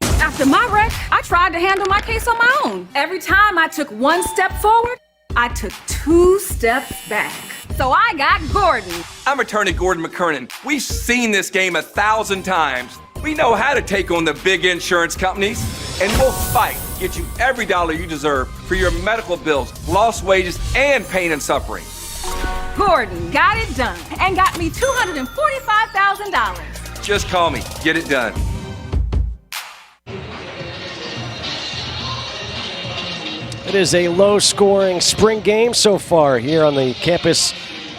A: After my wreck, I tried to handle my case on my own. Every time I took one step forward, I took 2 steps back. So I got Gordon.
B: I'm attorney Gordon McKernan. We've seen this game 1,000 times. We know how to take on the big insurance companies, and we'll fight to get you every dollar you deserve for your medical bills, lost wages, and pain and suffering.
A: Gordon got it done and got me $245,000.
B: Just call me. Get it done.
C: It is a low-scoring spring game so far here on the campus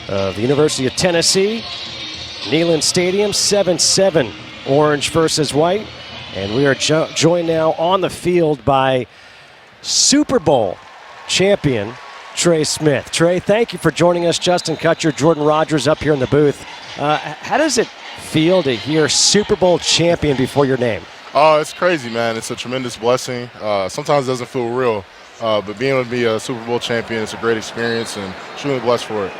C: of the University of Tennessee. Neyland Stadium, 7-7, orange versus white. And we are joined now on the field by Super Bowl champion Trey Smith. Trey, thank you for joining us. Justin Kutcher, Jordan Rogers up here in the booth. How does it feel to hear Super Bowl champion before your name?
R: Oh, it's crazy, man. It's a tremendous blessing. Sometimes it doesn't feel real. But being able to be a Super Bowl champion, it's a great experience, and extremely blessed for it.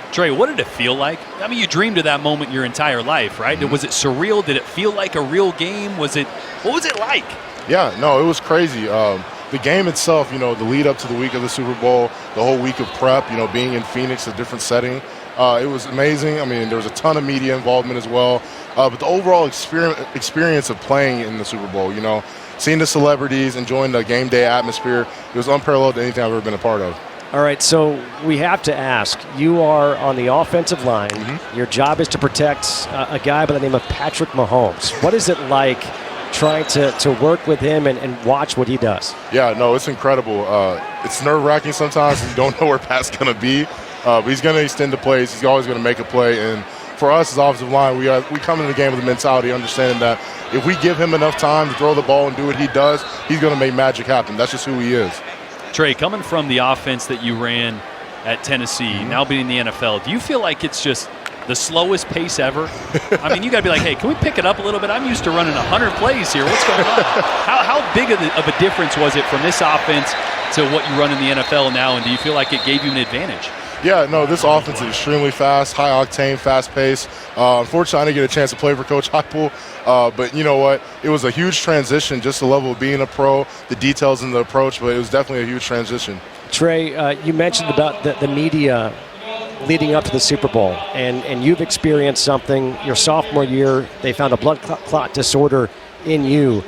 D: Trey, what did it feel like? I mean, you dreamed of that moment your entire life, right? Was it surreal? Did it feel like a real game? What was it like?
R: Yeah, no, it was crazy. The game itself, the lead up to the week of the Super Bowl, the whole week of prep, being in Phoenix, a different setting, it was amazing. I mean, there was a ton of media involvement as well. But the overall experience of playing in the Super Bowl, seeing the celebrities, enjoying the game day atmosphere, it was unparalleled to anything I've ever been a part of.
C: All right, so we have to ask, you are on the offensive line. Your job is to protect a guy by the name of Patrick Mahomes. What is it like trying to work with him and watch what he does?
R: Yeah, no, it's incredible. It's nerve-wracking sometimes. You don't know where Pat's going to be. But he's going to extend the plays. He's always going to make a play. And for us as offensive line, we come into the game with the mentality, understanding that if we give him enough time to throw the ball and do what he does, he's going to make magic happen. That's just who he is.
D: Trey, coming from the offense that you ran at Tennessee, now being in the NFL, do you feel like it's just the slowest pace ever? I mean, you got to be like, hey, can we pick it up a little bit? I'm used to running 100 plays here. What's going on? How big of a difference was it from this offense to what you run in the NFL now, and do you feel like it gave you an advantage?
R: Yeah, no, this offense is extremely fast, high-octane, fast-paced. Unfortunately, I didn't get a chance to play for Coach Heupel, but you know what? It was a huge transition, just the level of being a pro, the details in the approach, but it was definitely a huge transition.
C: Trey, you mentioned about the media leading up to the Super Bowl, and you've experienced something your sophomore year. They found a blood clot disorder in you,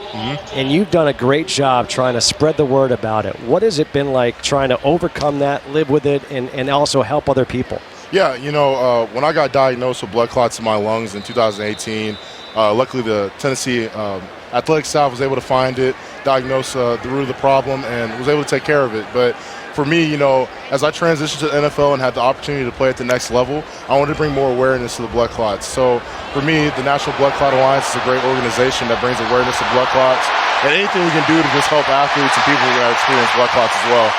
C: and you've done a great job trying to spread the word about it. What has it been like trying to overcome that, live with it, and also help other people?
R: Yeah, when I got diagnosed with blood clots in my lungs in 2018, luckily the Tennessee athletic staff was able to find it, diagnose the root of the problem, and was able to take care of it. But for me, as I transitioned to the NFL and had the opportunity to play at the next level, I wanted to bring more awareness to the blood clots. So for me, the National Blood Clot Alliance is a great organization that brings awareness to blood clots, and anything we can do to just help athletes and people who have experienced blood clots as well.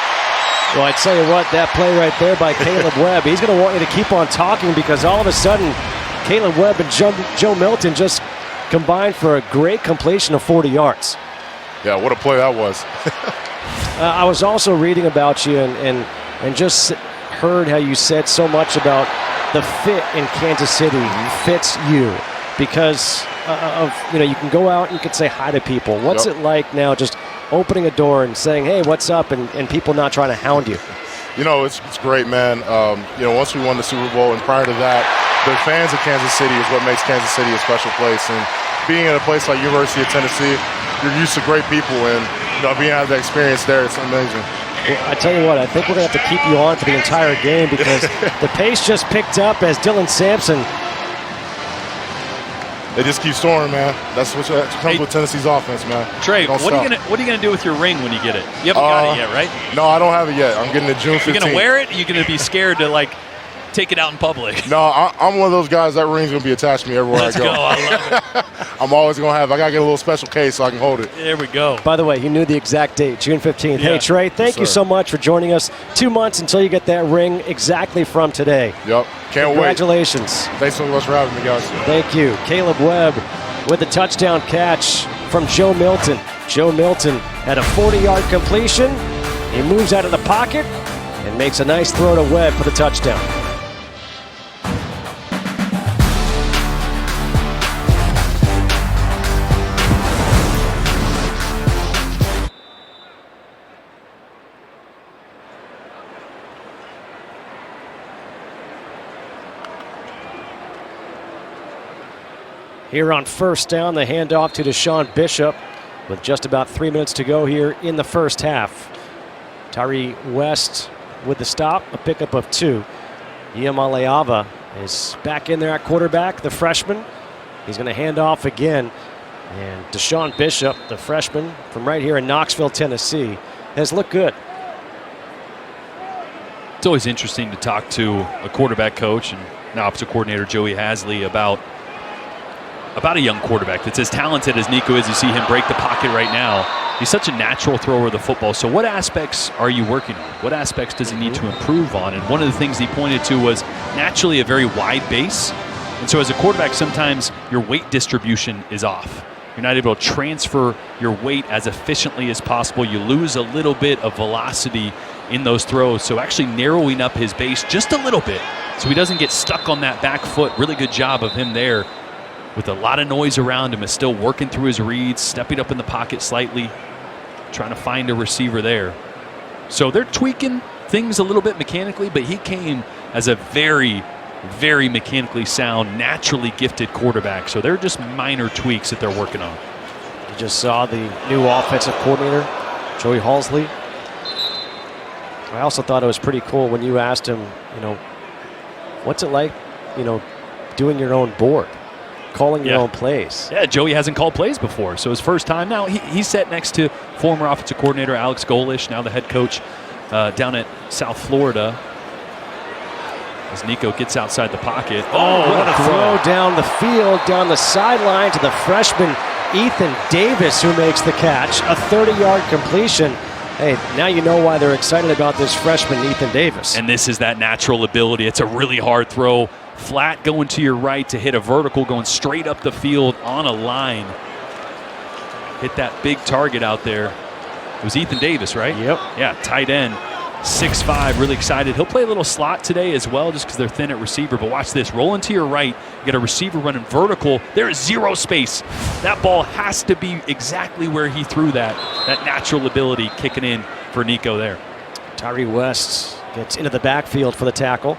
C: Well, I tell you what, that play right there by Caleb Webb, he's going to want you to keep on talking, because all of a sudden, Caleb Webb and Joe Milton just combined for a great completion of 40 yards.
R: Yeah, what a play that was.
C: I was also reading about you and just heard how you said so much about the fit in Kansas City fits you, because of you can go out and you can say hi to people. What's it like now just opening a door and saying, hey, what's up, and people not trying to hound you?
R: It's great, man. Once we won the Super Bowl, and prior to that, the fans of Kansas City is what makes Kansas City a special place. And being at a place like University of Tennessee, you're used to great people, and being out of that experience there, it's amazing.
C: Well, I tell you what, I think we're going to have to keep you on for the entire game, because the pace just picked up as Dylan Sampson.
R: They just keep soaring, man. That's what comes with Tennessee's offense, man.
D: Trey, what are you gonna do with your ring when you get it? You haven't got it yet, right?
R: No, I don't have it yet. I'm getting it June 15th.
D: You're gonna wear it? Or you're gonna be scared to take it out in public?
R: No, I'm one of those guys. That ring's gonna be attached to me everywhere I go.
D: I love it.
R: I'm always gonna have. I gotta get a little special case so I can hold it.
D: There we go.
C: By the way, you knew the exact date, June 15th.
D: Yeah.
C: Hey, Trey, thank you so much for joining us. 2 months until you get that ring exactly from today.
R: Yep, can't wait.
C: Congratulations.
R: Thanks so much for having me, guys.
C: Thank you. Caleb Webb with a touchdown catch from Joe Milton. Joe Milton had a 40-yard completion. He moves out of the pocket, and makes a nice throw to Webb for the touchdown. Here on first down, the handoff to Deshaun Bishop with just about 3 minutes to go here in the first half. Tyree West with the stop, a pickup of 2. Iamaleava is back in there at quarterback, the freshman. He's going to hand off again. And Deshaun Bishop, the freshman from right here in Knoxville, Tennessee, has looked good.
D: It's always interesting to talk to a quarterback coach and now offensive coordinator Joey Hasley about a young quarterback that's as talented as Nico is. You see him break the pocket right now. He's such a natural thrower of the football. So what aspects are you working on? What aspects does he need to improve on? And one of the things he pointed to was naturally a very wide base. And so as a quarterback, sometimes your weight distribution is off. You're not able to transfer your weight as efficiently as possible. You lose a little bit of velocity in those throws. So actually narrowing up his base just a little bit so he doesn't get stuck on that back foot. Really good job of him there. With a lot of noise around him, is still working through his reads, stepping up in the pocket slightly, trying to find a receiver there. So they're tweaking things a little bit mechanically, but he came as a very, very mechanically sound, naturally gifted quarterback. So they're just minor tweaks that they're working on.
C: You just saw the new offensive coordinator, Joey Halsley. I also thought it was pretty cool when you asked him, what's it like, doing your own board? Calling your own plays.
D: Yeah, Joey hasn't called plays before, so his first time. Now, he's sat next to former offensive coordinator Alex Golesh, now the head coach down at South Florida. As Nico gets outside the pocket.
C: Oh, what a throw down the field, down the sideline to the freshman Ethan Davis, who makes the catch. A 30-yard completion. Hey, now you know why they're excited about this freshman, Ethan Davis.
D: And this is that natural ability. It's a really hard throw. Flat going to your right to hit a vertical, going straight up the field on a line. Hit that big target out there. It was Ethan Davis, right?
C: Yep.
D: Yeah, tight end, 6'5", really excited. He'll play a little slot today as well just because they're thin at receiver. But watch this, rolling to your right, you get a receiver running vertical. There is zero space. That ball has to be exactly where he threw that. That natural ability kicking in for Nico there.
C: Tyree West gets into the backfield for the tackle.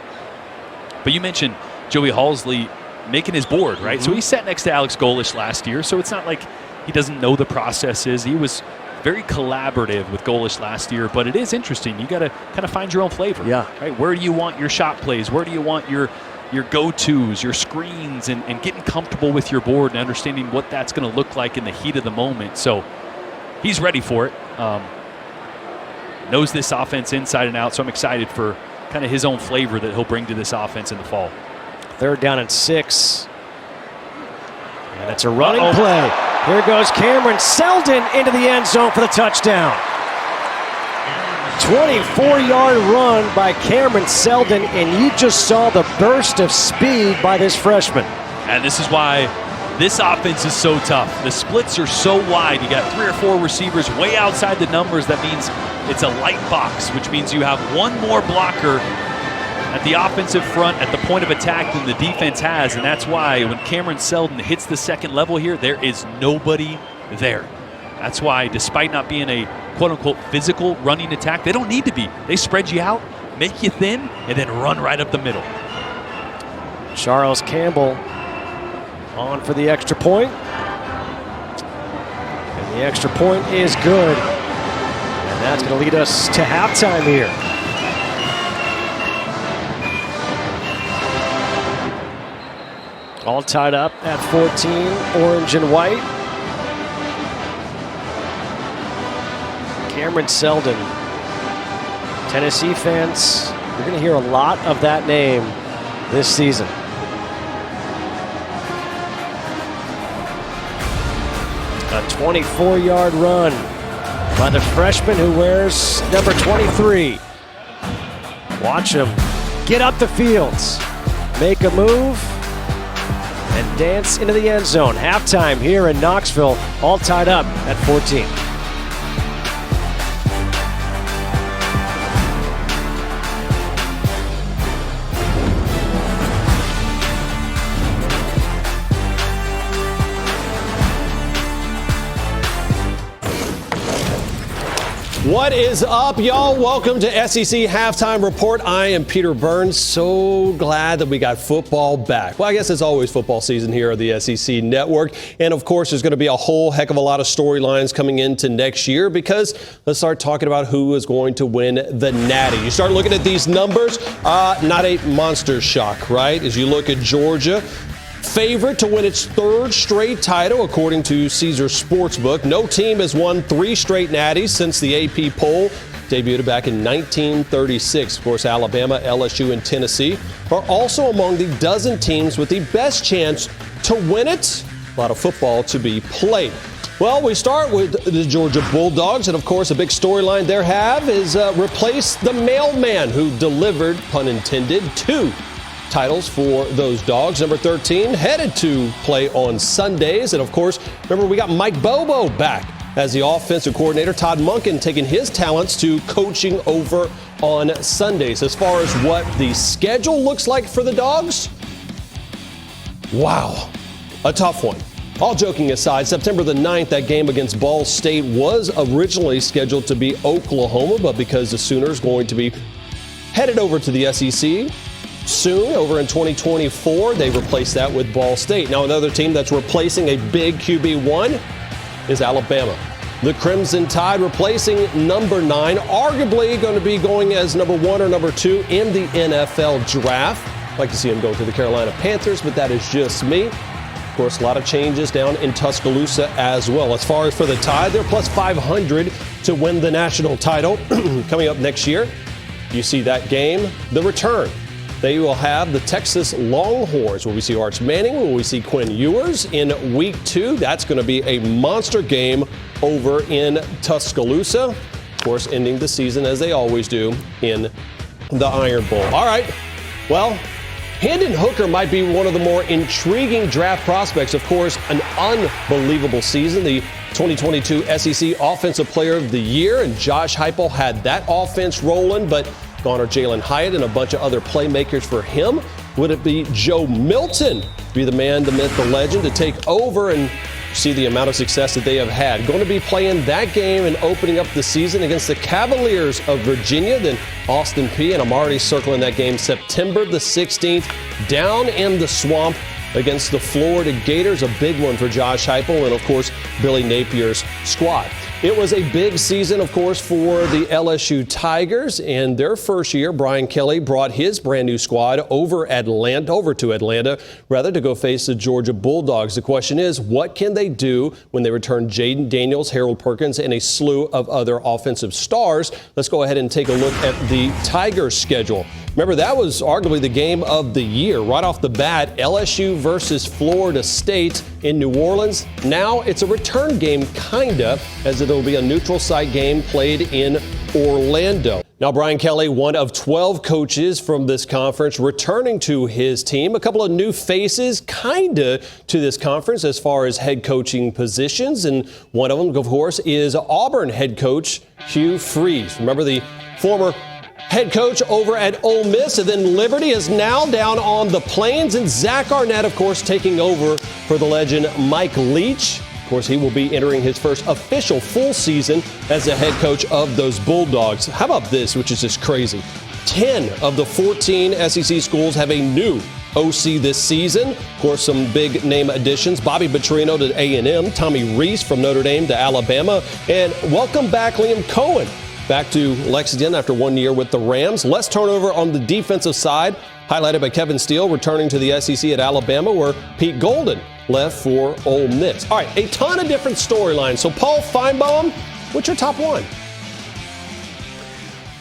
D: But you mentioned Joey Halsley making his board, right? Mm-hmm. So he sat next to Alex Golesh last year, so it's not like he doesn't know the processes. He was very collaborative with Golesh last year, but it is interesting. You got to kind of find your own flavor.
C: Yeah.
D: Right? Where do you want your shot plays? Where do you want your go-tos, your screens, and getting comfortable with your board and understanding what that's going to look like in the heat of the moment. So he's ready for it. Knows this offense inside and out, so I'm excited for kind of his own flavor that he'll bring to this offense in the fall.
C: 3rd down and 6. And it's a running play. Here goes Cameron Seldon into the end zone for the touchdown. 24-yard run by Cameron Seldon, and you just saw the burst of speed by this freshman.
D: And this is why this offense is so tough. The splits are so wide. You got 3 or 4 receivers way outside the numbers. That means it's a light box, which means you have one more blocker at the offensive front at the point of attack than the defense has, and that's why when Cameron Seldon hits the second level here, there is nobody there. That's why, despite not being a quote-unquote physical running attack, they don't need to be. They spread you out, make you thin, and then run right up the middle.
C: Charles Campbell on for the extra point. And the extra point is good. And that's going to lead us to halftime here. All tied up at 14, orange and white. Cameron Seldon. Tennessee fans, you're going to hear a lot of that name this season. A 24-yard run by the freshman who wears number 23. Watch him get up the fields, make a move, and dance into the end zone. Halftime here in Knoxville, all tied up at 14.
S: What is up, y'all? Welcome to SEC Halftime Report. I am Peter Burns. So glad that we got football back. Well, I guess it's always football season here at the SEC Network. And, of course, there's going to be a whole heck of a lot of storylines coming into next year because let's start talking about who is going to win the Natty. You start looking at these numbers, not a monster shock, right? As you look at Georgia, favorite to win its third straight title, according to Caesars Sportsbook. No team has won 3 straight Natties since the AP poll debuted back in 1936. Of course, Alabama, LSU, and Tennessee are also among the dozen teams with the best chance to win it. A lot of football to be played. Well, we start with the Georgia Bulldogs, and of course, a big storyline there is replace the mailman who delivered, pun intended, 2 titles for those dogs. Number 13 headed to play on Sundays. And of course, remember, we got Mike Bobo back as the offensive coordinator. Todd Monken taking his talents to coaching over on Sundays. As far as what the schedule looks like for the Dogs, wow, a tough one. All joking aside, September the 9th, that game against Ball State was originally scheduled to be Oklahoma, but because the Sooners going to be headed over to the SEC soon, over in 2024, they replaced that with Ball State. Now, another team that's replacing a big QB1 is Alabama. The Crimson Tide replacing number 9, arguably going to be going as number 1 or number 2 in the NFL draft. I'd like to see him go to the Carolina Panthers, but that is just me. Of course, a lot of changes down in Tuscaloosa as well. As far as for the Tide, they're plus 500 to win the national title coming up next year. You see that game, the return. They will have the Texas Longhorns. Will we see Arch Manning? Will we see Quinn Ewers in week 2? That's going to be a monster game over in Tuscaloosa. Of course, ending the season as they always do in the Iron Bowl. All right. Well, Hendon Hooker might be one of the more intriguing draft prospects. Of course, an unbelievable season. The 2022 SEC Offensive Player of the Year, and Josh Heupel had that offense rolling, but gone are Jalen Hyatt and a bunch of other playmakers for him. Would it be Joe Milton, be the man, the myth, the legend, to take over and see the amount of success that they have had? Going to be playing that game and opening up the season against the Cavaliers of Virginia, then Austin Peay, and I'm already circling that game September the 16th down in the Swamp against the Florida Gators, a big one for Josh Heupel and, of course, Billy Napier's squad. It was a big season, of course, for the LSU Tigers. In their first year, Brian Kelly brought his brand new squad over to Atlanta, to go face the Georgia Bulldogs. The question is, what can they do when they return Jaden Daniels, Harold Perkins, and a slew of other offensive stars? Let's go ahead and take a look at the Tigers schedule. Remember, that was arguably the game of the year. Right off the bat, LSU versus Florida State in New Orleans. Now it's a return game, kinda, as it'll be a neutral site game played in Orlando. Now, Brian Kelly, one of 12 coaches from this conference, returning to his team. A couple of new faces, kinda, to this conference as far as head coaching positions. And one of them, of course, is Auburn head coach Hugh Freeze. Remember, the former head coach over at Ole Miss, and then Liberty is now down on the Plains, and Zach Arnett, of course, taking over for the legend Mike Leach. Of course, he will be entering his first official full season as the head coach of those Bulldogs. How about this, which is just crazy? 10 of the 14 SEC schools have a new OC this season. Of course, some big name additions. Bobby Petrino to A&M, Tommy Rees from Notre Dame to Alabama, and welcome back Liam Cohen back to Lexington after 1 year with the Rams. Less turnover on the defensive side, highlighted by Kevin Steele returning to the SEC at Alabama, where Pete Golden left for Ole Miss. All right, a ton of different storylines. So, Paul Feinbaum, what's your top one?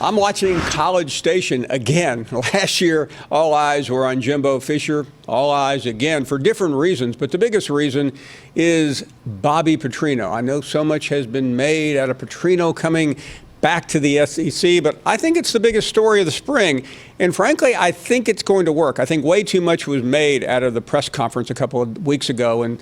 T: I'm watching College Station again. Last year, all eyes were on Jimbo Fisher. All eyes, again, for different reasons. But the biggest reason is Bobby Petrino. I know so much has been made out of Petrino coming back to the SEC, but I think it's the biggest story of the spring. And frankly, I think it's going to work. I think way too much was made out of the press conference a couple of weeks ago. And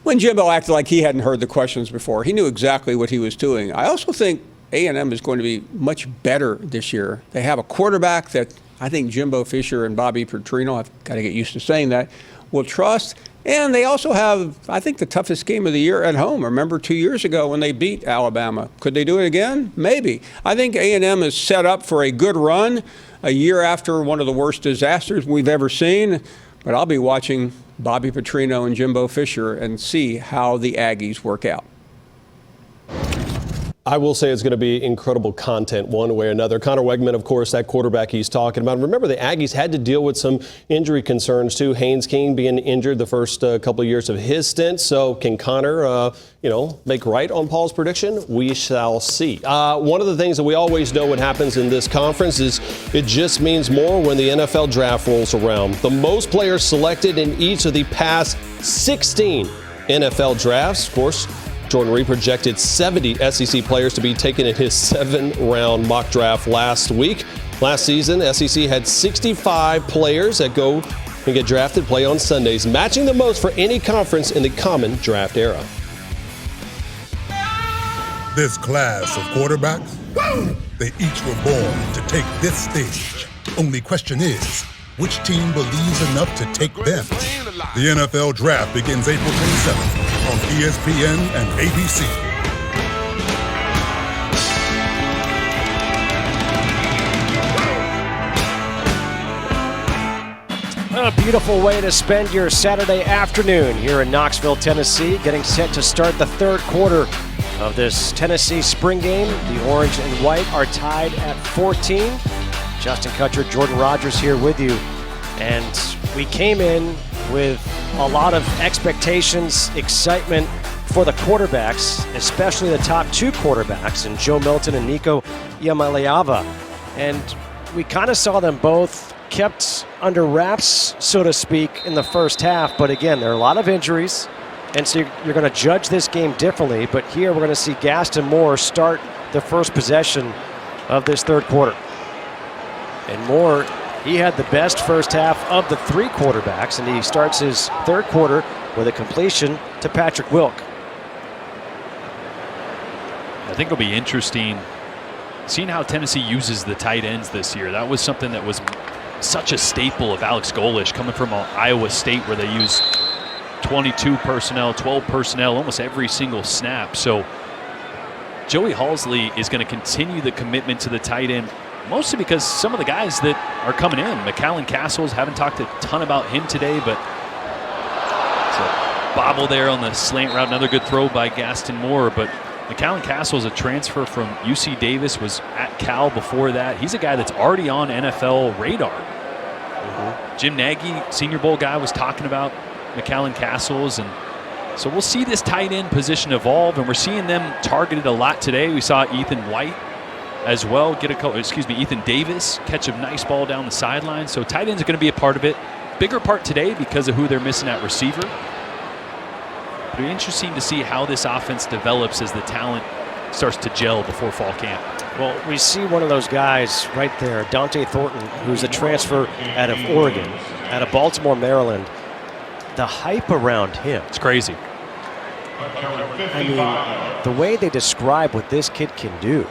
T: when Jimbo acted like he hadn't heard the questions before, he knew exactly what he was doing. I also think A&M is going to be much better this year. They have a quarterback that I think Jimbo Fisher and Bobby Petrino, I've got to get used to saying that, will trust. And they also have, I think, the toughest game of the year at home. Remember 2 years ago when they beat Alabama. Could they do it again? Maybe. I think A&M is set up for a good run a year after one of the worst disasters we've ever seen. But I'll be watching Bobby Petrino and Jimbo Fisher and see how the Aggies work out.
S: I will say it's going to be incredible content one way or another. Connor Wegman, of course, that quarterback he's talking about. Remember, the Aggies had to deal with some injury concerns, too. Haynes King being injured the first couple of years of his stint. So can Connor, make right on Paul's prediction? We shall see. One of the things that we always know what happens in this conference is it just means more when the NFL draft rolls around. The most players selected in each of the past 16 NFL drafts, of course, Jordan Reed projected 70 SEC players to be taken in his 7-round mock draft last week. Last season, SEC had 65 players that go and get drafted, play on Sundays, matching the most for any conference in the common draft era.
U: This class of quarterbacks, they each were born to take this stage. Only question is, which team believes enough to take them? The NFL Draft begins April 27th on ESPN and ABC.
C: A beautiful way to spend your Saturday afternoon here in Knoxville, Tennessee, getting set to start the third quarter of this Tennessee spring game. The orange and white are tied at 14. Justin Kutcher, Jordan Rogers here with you. And we came in with a lot of expectations, excitement for the quarterbacks, especially the top two quarterbacks, and Joe Milton and Nico Iamaleava. And we kind of saw them both kept under wraps, so to speak, in the first half. But again, there are a lot of injuries, and so you're going to judge this game differently. But here we're going to see Gaston Moore start the first possession of this third quarter. And Moore, he had the best first half of the three quarterbacks, and he starts his third quarter with a completion to Patrick Wilk.
D: I think it'll be interesting seeing how Tennessee uses the tight ends this year. That was something that was such a staple of Alex Golesh, coming from Iowa State, where they use 22 personnel, 12 personnel, almost every single snap. So Joey Halsley is going to continue the commitment to the tight end, mostly because some of the guys that are coming in, McCallan Castles, haven't talked a ton about him today, but it's a bobble there on the slant route, another good throw by Gaston Moore. But McCallan Castles, a transfer from UC Davis, was at Cal before that. He's a guy that's already on NFL radar. Jim Nagy, Senior Bowl guy, was talking about McCallan Castles, and so we'll see this tight end position evolve, and we're seeing them targeted a lot today. We saw Ethan White as well Ethan Davis catch a nice ball down the sideline. So tight ends are going to be a part of it. Bigger part today because of who they're missing at receiver. It'll be interesting to see how this offense develops as the talent starts to gel before fall camp.
C: Well, we see one of those guys right there, Dante Thornton, who's a transfer out of Oregon, out of Baltimore, Maryland. The hype around him.
D: It's crazy.
C: I mean, the way they describe what this kid can do.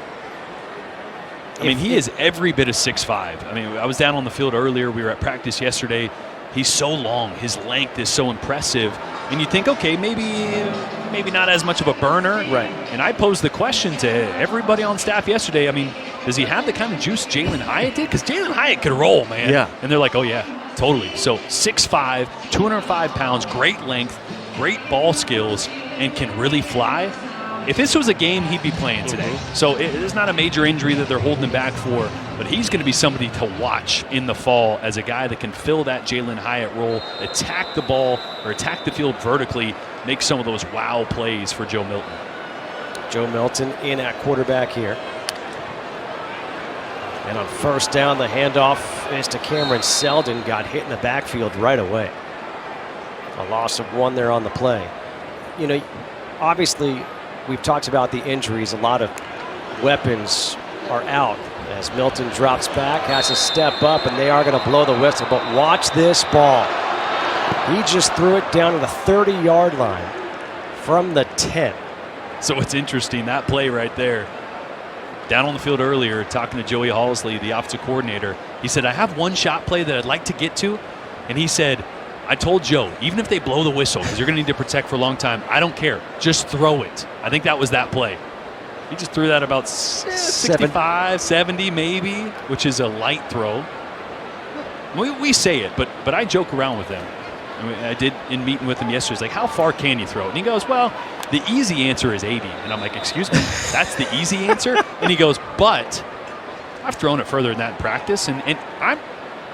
D: I mean, he is every bit of 6'5". I mean, I was down on the field earlier. We were at practice yesterday. He's so long. His length is so impressive. And you think, okay, maybe not as much of a burner.
C: Right.
D: And I posed the question to everybody on staff yesterday. I mean, does he have the kind of juice Jalen Hyatt did? Because Jalen Hyatt could roll, man.
C: Yeah.
D: And they're like, oh, yeah, totally. So 6'5", 205 pounds, great length, great ball skills, and can really fly. If this was a game, he'd be playing today. So it's not a major injury that they're holding him back for, but he's going to be somebody to watch in the fall as a guy that can fill that Jalen Hyatt role, attack the ball or attack the field vertically, make some of those wow plays for Joe Milton.
C: Joe Milton in at quarterback here. And on first down, the handoff is to Cameron Seldon, got hit in the backfield right away. A loss of one there on the play. You know, obviously, we've talked about the injuries. A lot of weapons are out as Milton drops back, has to step up, and they are going to blow the whistle. But watch this ball. He just threw it down to the 30-yard line from the 10.
D: So it's interesting, that play right there. Down on the field earlier, talking to Joey Halsley, the offensive coordinator, he said, I have one shot play that I'd like to get to. And he said, I told Joe, even if they blow the whistle, because you're going to need to protect for a long time, I don't care. Just throw it. I think that was that play. He just threw that about 65, 70 maybe, which is a light throw. We say it, but I joke around with him. I mean, I did in meeting with him yesterday. It's like, how far can you throw it? And he goes, well, the easy answer is 80. And I'm like, excuse me, that's the easy answer? And he goes, but I've thrown it further than that in practice, and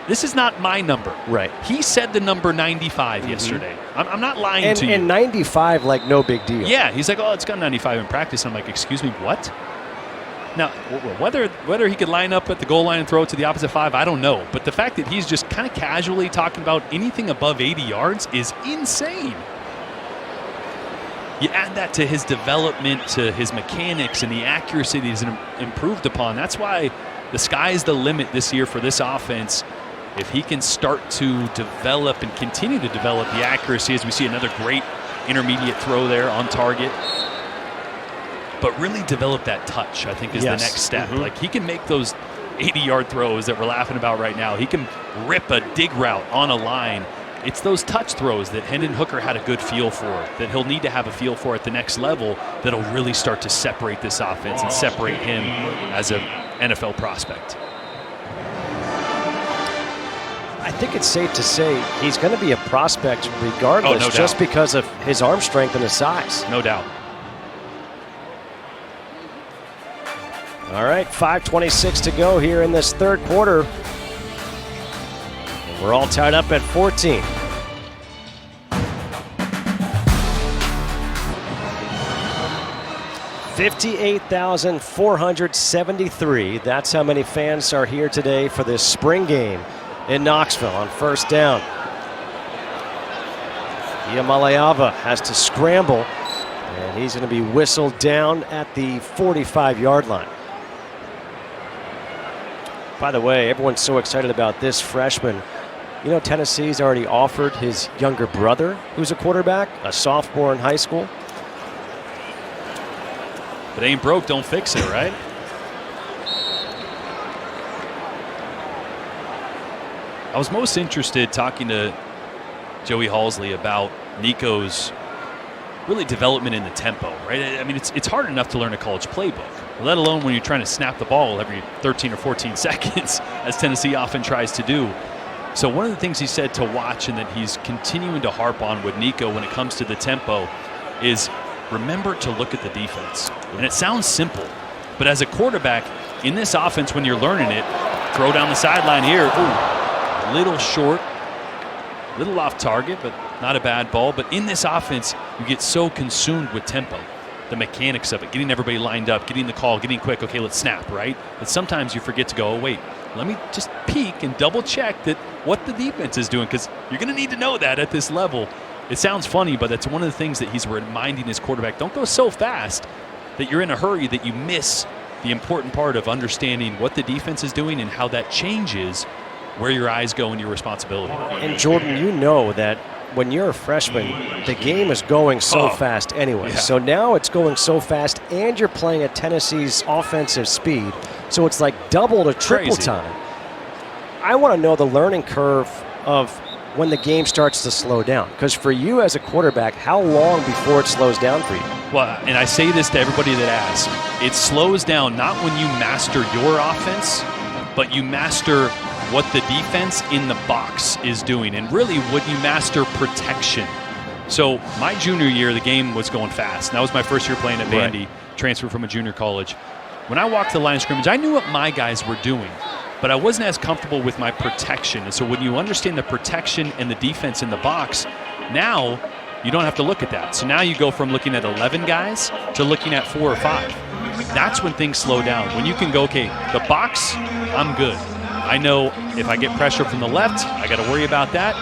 D: this is not my number.
C: Right.
D: He said the number 95 yesterday. I'm not lying to you.
C: And 95, like, no big deal.
D: Yeah, he's like, oh, it's got 95 in practice. And I'm like, excuse me, what? Now, whether he could line up at the goal line and throw it to the opposite 5, I don't know. But the fact that he's just kind of casually talking about anything above 80 yards is insane. You add that to his development, to his mechanics, and the accuracy that he's improved upon. That's why the sky's the limit this year for this offense. If he can start to develop and continue to develop the accuracy, as we see another great intermediate throw there on target, but really develop that touch, I think, is the next step. Like, he can make those 80-yard throws that we're laughing about right now. He can rip a dig route on a line. It's those touch throws that Hendon Hooker had a good feel for, that he'll need to have a feel for at the next level, that'll really start to separate this offense and separate him as an NFL prospect.
C: I think it's safe to say he's going to be a prospect regardless,
D: no
C: just
D: doubt.
C: because of his arm strength and his size.
D: No doubt.
C: All right, 5:26 to go here in this third quarter. And we're all tied up at 14. $58,473. That's how many fans are here today for this spring game in Knoxville on first down. Iamaleava has to scramble, and he's going to be whistled down at the 45-yard line. By the way, everyone's so excited about this freshman. You know, Tennessee's already offered his younger brother, who's a quarterback, a sophomore in high school.
D: If it ain't broke, don't fix it, right? I was most interested talking to Joey Halsley about Nico's really development in the tempo, right? I mean, it's hard enough to learn a college playbook, let alone when you're trying to snap the ball every 13 or 14 seconds, as Tennessee often tries to do. So one of the things he said to watch, and that he's continuing to harp on with Nico when it comes to the tempo, is remember to look at the defense. And it sounds simple, but as a quarterback in this offense, when you're learning it, throw down the sideline here, ooh, a little short, a little off target, but not a bad ball. But in this offense, you get so consumed with tempo, the mechanics of it, getting everybody lined up, getting the call, getting quick, okay, let's snap, right? But sometimes you forget to go, oh, wait, let me just peek and double check that what the defense is doing, because you're going to need to know that at this level. It sounds funny, but that's one of the things that he's reminding his quarterback. Don't go so fast that you're in a hurry that you miss the important part of understanding what the defense is doing and how that changes where your eyes go and your responsibility.
C: And Jordan, you know that when you're a freshman, the game is going so fast anyway.
D: Yeah.
C: So now it's going so fast, and you're playing at Tennessee's offensive speed. So it's like double to triple time. I want to know the learning curve of when the game starts to slow down. Because for you as a quarterback, how long before it slows down for you?
D: Well, and I say this to everybody that asks, it slows down not when you master your offense, but you master what the defense in the box is doing, and really when you master protection. So my junior year, the game was going fast. And that was my first year playing at Vandy, transferred from a junior college. When I walked the line of scrimmage, I knew what my guys were doing, but I wasn't as comfortable with my protection. And so when you understand the protection and the defense in the box, now you don't have to look at that. So now you go from looking at 11 guys to looking at 4 or 5. That's when things slow down. When you can go, okay, the box, I'm good. I know if I get pressure from the left, I got to worry about that.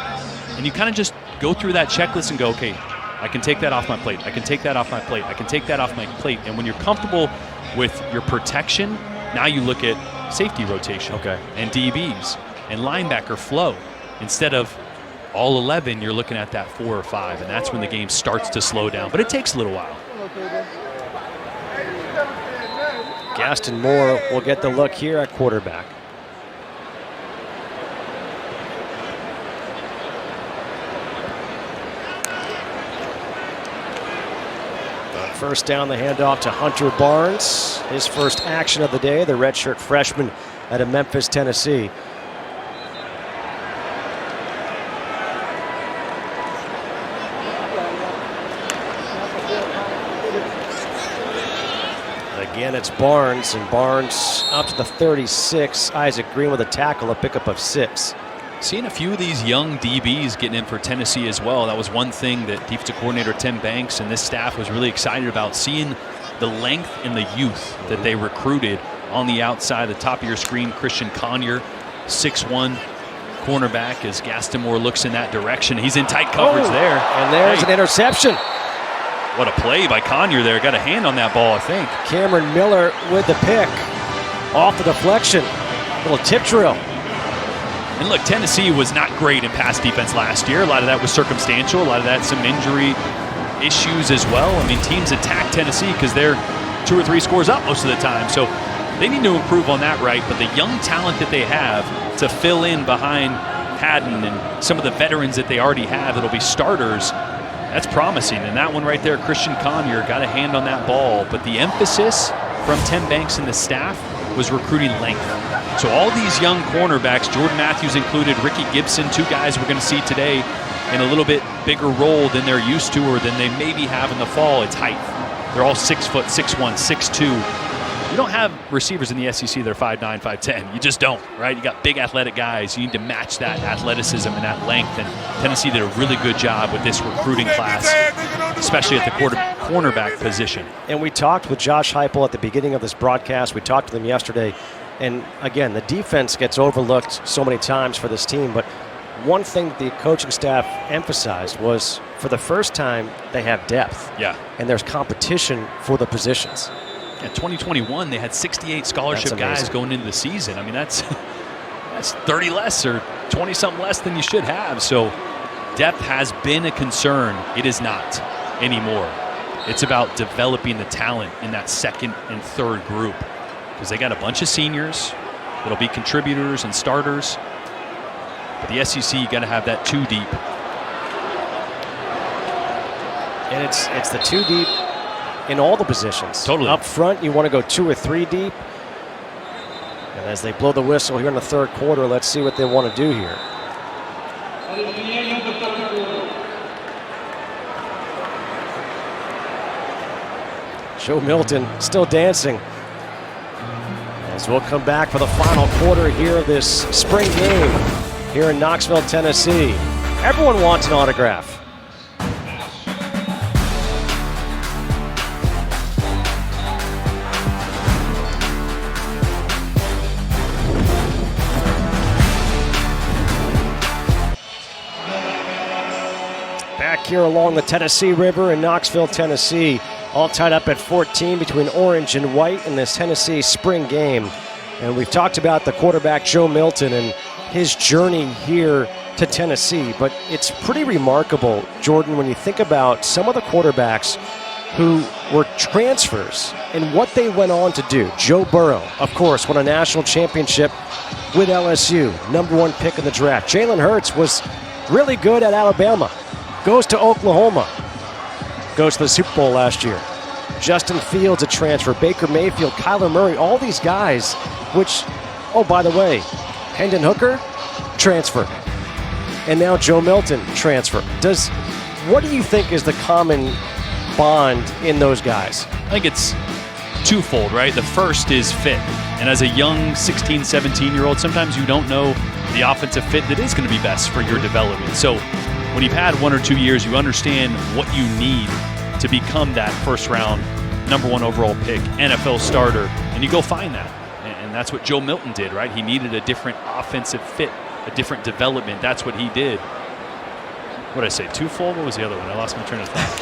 D: And you kind of just go through that checklist and go, okay, I can take that off my plate. I can take that off my plate. I can take that off my plate. And when you're comfortable with your protection, now you look at safety rotation and DBs and linebacker flow. Instead of all 11, you're looking at that 4 or 5. And that's when the game starts to slow down. But it takes a little while.
C: Gaston Moore will get the look here at quarterback. First down, the handoff to Hunter Barnes. His first action of the day, the redshirt freshman out of Memphis, Tennessee. Again, it's Barnes, and Barnes up to the 36. Isaac Green with a tackle, a pickup of 6.
D: Seeing a few of these young DBs getting in for Tennessee as well. That was one thing that defensive coordinator Tim Banks and this staff was really excited about, seeing the length and the youth that they recruited on the outside. The top of your screen, Christian Conyer, 6'1", cornerback, as Gaston Moore looks in that direction. He's in tight coverage there.
C: And there's an interception.
D: What a play by Conyer there. Got a hand on that ball, I think.
C: Cameron Miller with the pick. Off the deflection. Little tip drill.
D: And look, Tennessee was not great in pass defense last year. A lot of that was circumstantial. A lot of that some injury issues as well. I mean, teams attack Tennessee because they're 2 or 3 scores up most of the time. So they need to improve on that, right? But the young talent that they have to fill in behind Haddon and some of the veterans that they already have that'll be starters, that's promising. And that one right there, Christian Conyer got a hand on that ball. But the emphasis from Tim Banks and the staff was recruiting length. So all these young cornerbacks, Jordan Matthews included, Ricky Gibson, 2 guys we're going to see today in a little bit bigger role than they're used to or than they maybe have in the fall. It's height. They're all 6 foot, 6'1", 6'2". You don't have receivers in the SEC that are 5'9", 5'10". You just don't, right? You got big athletic guys. You need to match that athleticism and that length. And Tennessee did a really good job with this recruiting class, especially at the cornerback position.
C: And we talked with Josh Heupel at the beginning of this broadcast. We talked to them yesterday. And again, the defense gets overlooked so many times for this team. But one thing that the coaching staff emphasized was, for the first time, they have depth.
D: Yeah.
C: And there's competition for the positions.
D: In 2021, they had 68 scholarship guys going into the season. I mean, that's 30 less or 20-something less than you should have. So depth has been a concern. It is not anymore. It's about developing the talent in that second and third group, because they got a bunch of seniors that'll be contributors and starters. But the SEC, you got to have that 2 deep.
C: And it's the 2 deep in all the positions.
D: Totally.
C: Up front, you want to go 2 or 3 deep. And as they blow the whistle here in the third quarter, let's see what they want to do here. Joe Milton still dancing. As we'll come back for the final quarter here of this spring game here in Knoxville, Tennessee. Everyone wants an autograph. Back here along the Tennessee River in Knoxville, Tennessee. All tied up at 14 between orange and white in this Tennessee spring game. And we've talked about the quarterback Joe Milton and his journey here to Tennessee. But it's pretty remarkable, Jordan, when you think about some of the quarterbacks who were transfers and what they went on to do. Joe Burrow, of course, won a national championship with LSU, #1 pick in the draft. Jalen Hurts was really good at Alabama. Goes to Oklahoma. Goes to the Super Bowl last year. Justin Fields, a transfer. Baker Mayfield, Kyler Murray, all these guys, which, oh, by the way, Hendon Hooker, transfer. And now Joe Milton, transfer. What do you think is the common bond in those guys?
D: I think it's twofold, right? The first is fit. And as a young 16, 17-year-old, sometimes you don't know the offensive fit that is going to be best for your development. So when you've had 1 or 2 years, you understand what you need to become that first-round, #1 overall pick, NFL starter, and you go find that. And that's what Joe Milton did, right? He needed a different offensive fit, a different development. That's what he did. What did I say, twofold? What was the other one? I lost my train of thought.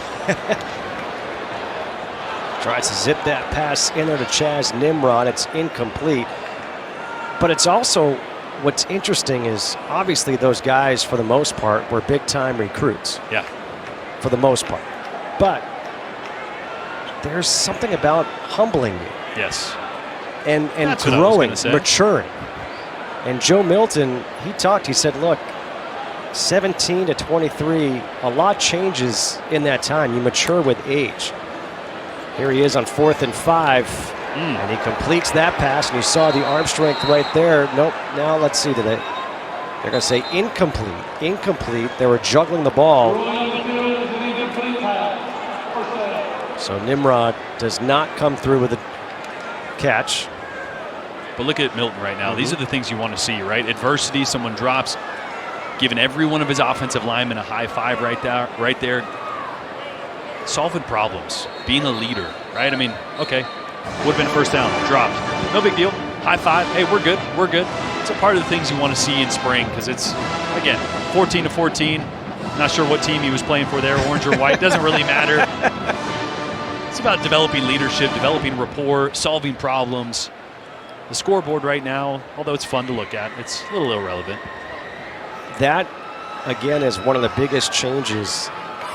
C: Tries to zip that pass in there to Chaz Nimrod. It's incomplete. But it's also, what's interesting is, obviously those guys, for the most part, were big-time recruits.
D: Yeah.
C: For the most part. But there's something about humbling you.
D: Yes.
C: And
D: That's
C: growing, maturing. And Joe Milton, he said, look, 17 to 23, a lot changes in that time. You mature with age. Here he is on 4th and 5. And he completes that pass, and you saw the arm strength right there. Nope. Now let's see today. They're going to say incomplete. Incomplete. They were juggling the ball. So Nimrod does not come through with a catch.
D: But look at Milton right now. These are the things you want to see, right? Adversity, someone drops, giving every one of his offensive linemen a high five right there. Solving problems, being a leader, right? I mean, okay, would have been first down, dropped. No big deal. High five. Hey, we're good. We're good. It's a part of the things you want to see in spring because it's, again, 14-14. Not sure what team he was playing for there, orange or white. Doesn't really matter. It's about developing leadership, developing rapport, solving problems. The scoreboard right now, although it's fun to look at, it's a little irrelevant.
C: That, again, is one of the biggest changes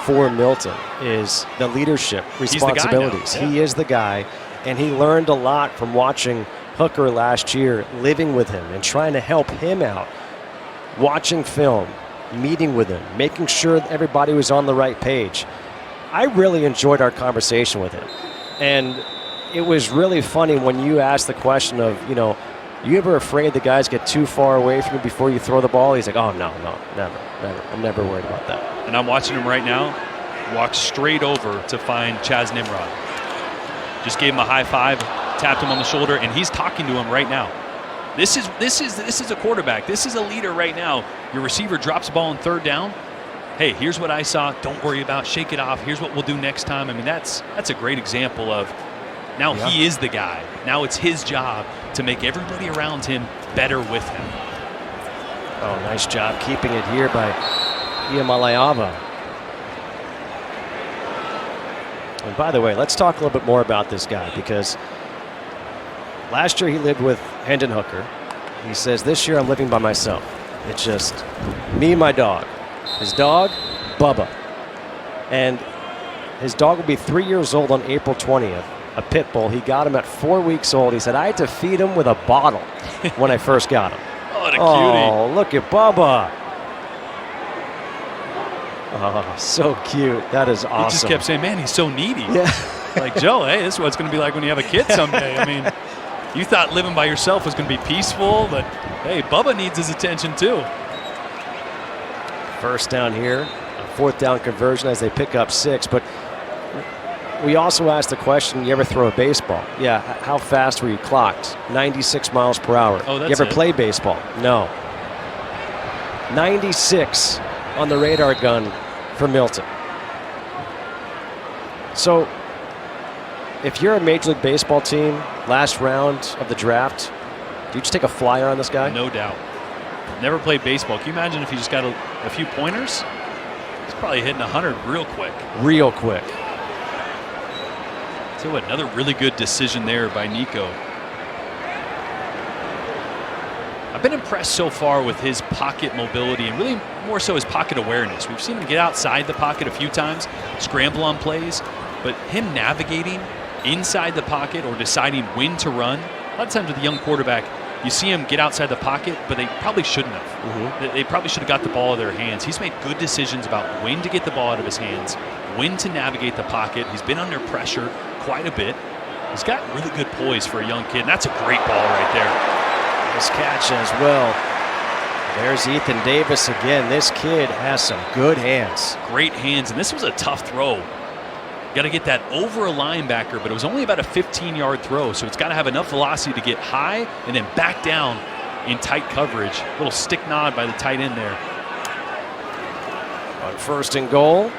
C: for Milton is the leadership responsibilities. He is the guy, and he learned a lot from watching Hooker last year, living with him and trying to help him out, watching film, meeting with him, making sure that everybody was on the right page. I really enjoyed our conversation with him, and it was really funny when you asked the question of, you ever afraid the guys get too far away from you before you throw the ball? He's like, oh, no, never. I'm never worried about that.
D: And I'm watching him right now walk straight over to find Chaz Nimrod. Just gave him a high five, tapped him on the shoulder, and he's talking to him right now. This is a quarterback. This is a leader right now. Your receiver drops the ball on 3rd down. Hey, here's what I saw. Don't worry about it. Shake it off. Here's what we'll do next time. I mean, that's a great example of now he is the guy. Now it's his job to make everybody around him better with him.
C: Oh, nice job keeping it here by Iamalayava. And by the way, let's talk a little bit more about this guy because last year he lived with Hendon Hooker. He says, this year I'm living by myself. It's just me and my dog. His dog, Bubba. And his dog will be 3 years old on April 20th, a pit bull. He got him at 4 weeks old. He said, I had to feed him with a bottle when I first got him.
D: What a cutie.
C: Oh, look at Bubba. Oh, so cute. That is awesome.
D: He just kept saying, man, he's so needy.
C: Yeah.
D: Like, Joe, hey, this is what it's going to be like when you have a kid someday. I mean, you thought living by yourself was going to be peaceful, but, hey, Bubba needs his attention too.
C: First down here, a 4th down conversion as they pick up 6. But we also asked the question, you ever throw a baseball? Yeah, how fast were you clocked? 96 miles per hour.
D: Oh, that's
C: you ever
D: it.
C: play baseball? No. 96 on the radar gun for Milton. So if you're a Major League Baseball team, last round of the draft, do you just take a flyer on this guy?
D: No doubt. Never played baseball. Can you imagine if he just got a few pointers? He's probably hitting 100 real quick.
C: Real quick.
D: So what, another really good decision there by Nico. I've been impressed so far with his pocket mobility and really more so his pocket awareness. We've seen him get outside the pocket a few times, scramble on plays, but him navigating inside the pocket or deciding when to run, a lot of times with a young quarterback, you see him get outside the pocket, but they probably shouldn't have. They probably should have got the ball out of their hands. He's made good decisions about when to get the ball out of his hands, when to navigate the pocket. He's been under pressure quite a bit. He's got really good poise for a young kid, and that's a great ball right there.
C: Nice catch as well. There's Ethan Davis again. This kid has some good hands.
D: Great hands, and this was a tough throw. Got to get that over a linebacker, but it was only about a 15-yard throw, so it's got to have enough velocity to get high and then back down in tight coverage. A little stick nod by the tight end there.
C: On 1st and goal,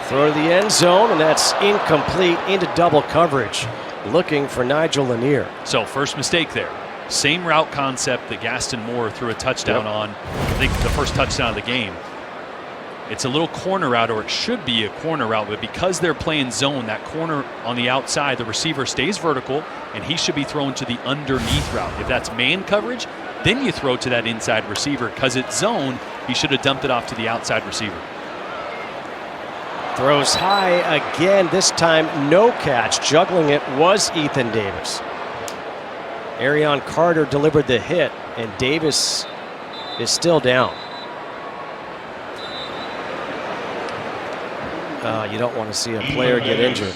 C: throw to the end zone, and that's incomplete into double coverage. Looking for Nigel Lanier.
D: So first mistake there. Same route concept that Gaston Moore threw a touchdown on, I think the first touchdown of the game. It's a little corner route, or it should be a corner route, but because they're playing zone, that corner on the outside, the receiver stays vertical, and he should be thrown to the underneath route. If that's man coverage, then you throw to that inside receiver. Because it's zone, he should have dumped it off to the outside receiver.
C: Throws high again, this time no catch. Juggling it was Ethan Davis. Arion Carter delivered the hit, and Davis is still down. You don't want to see a player get injured.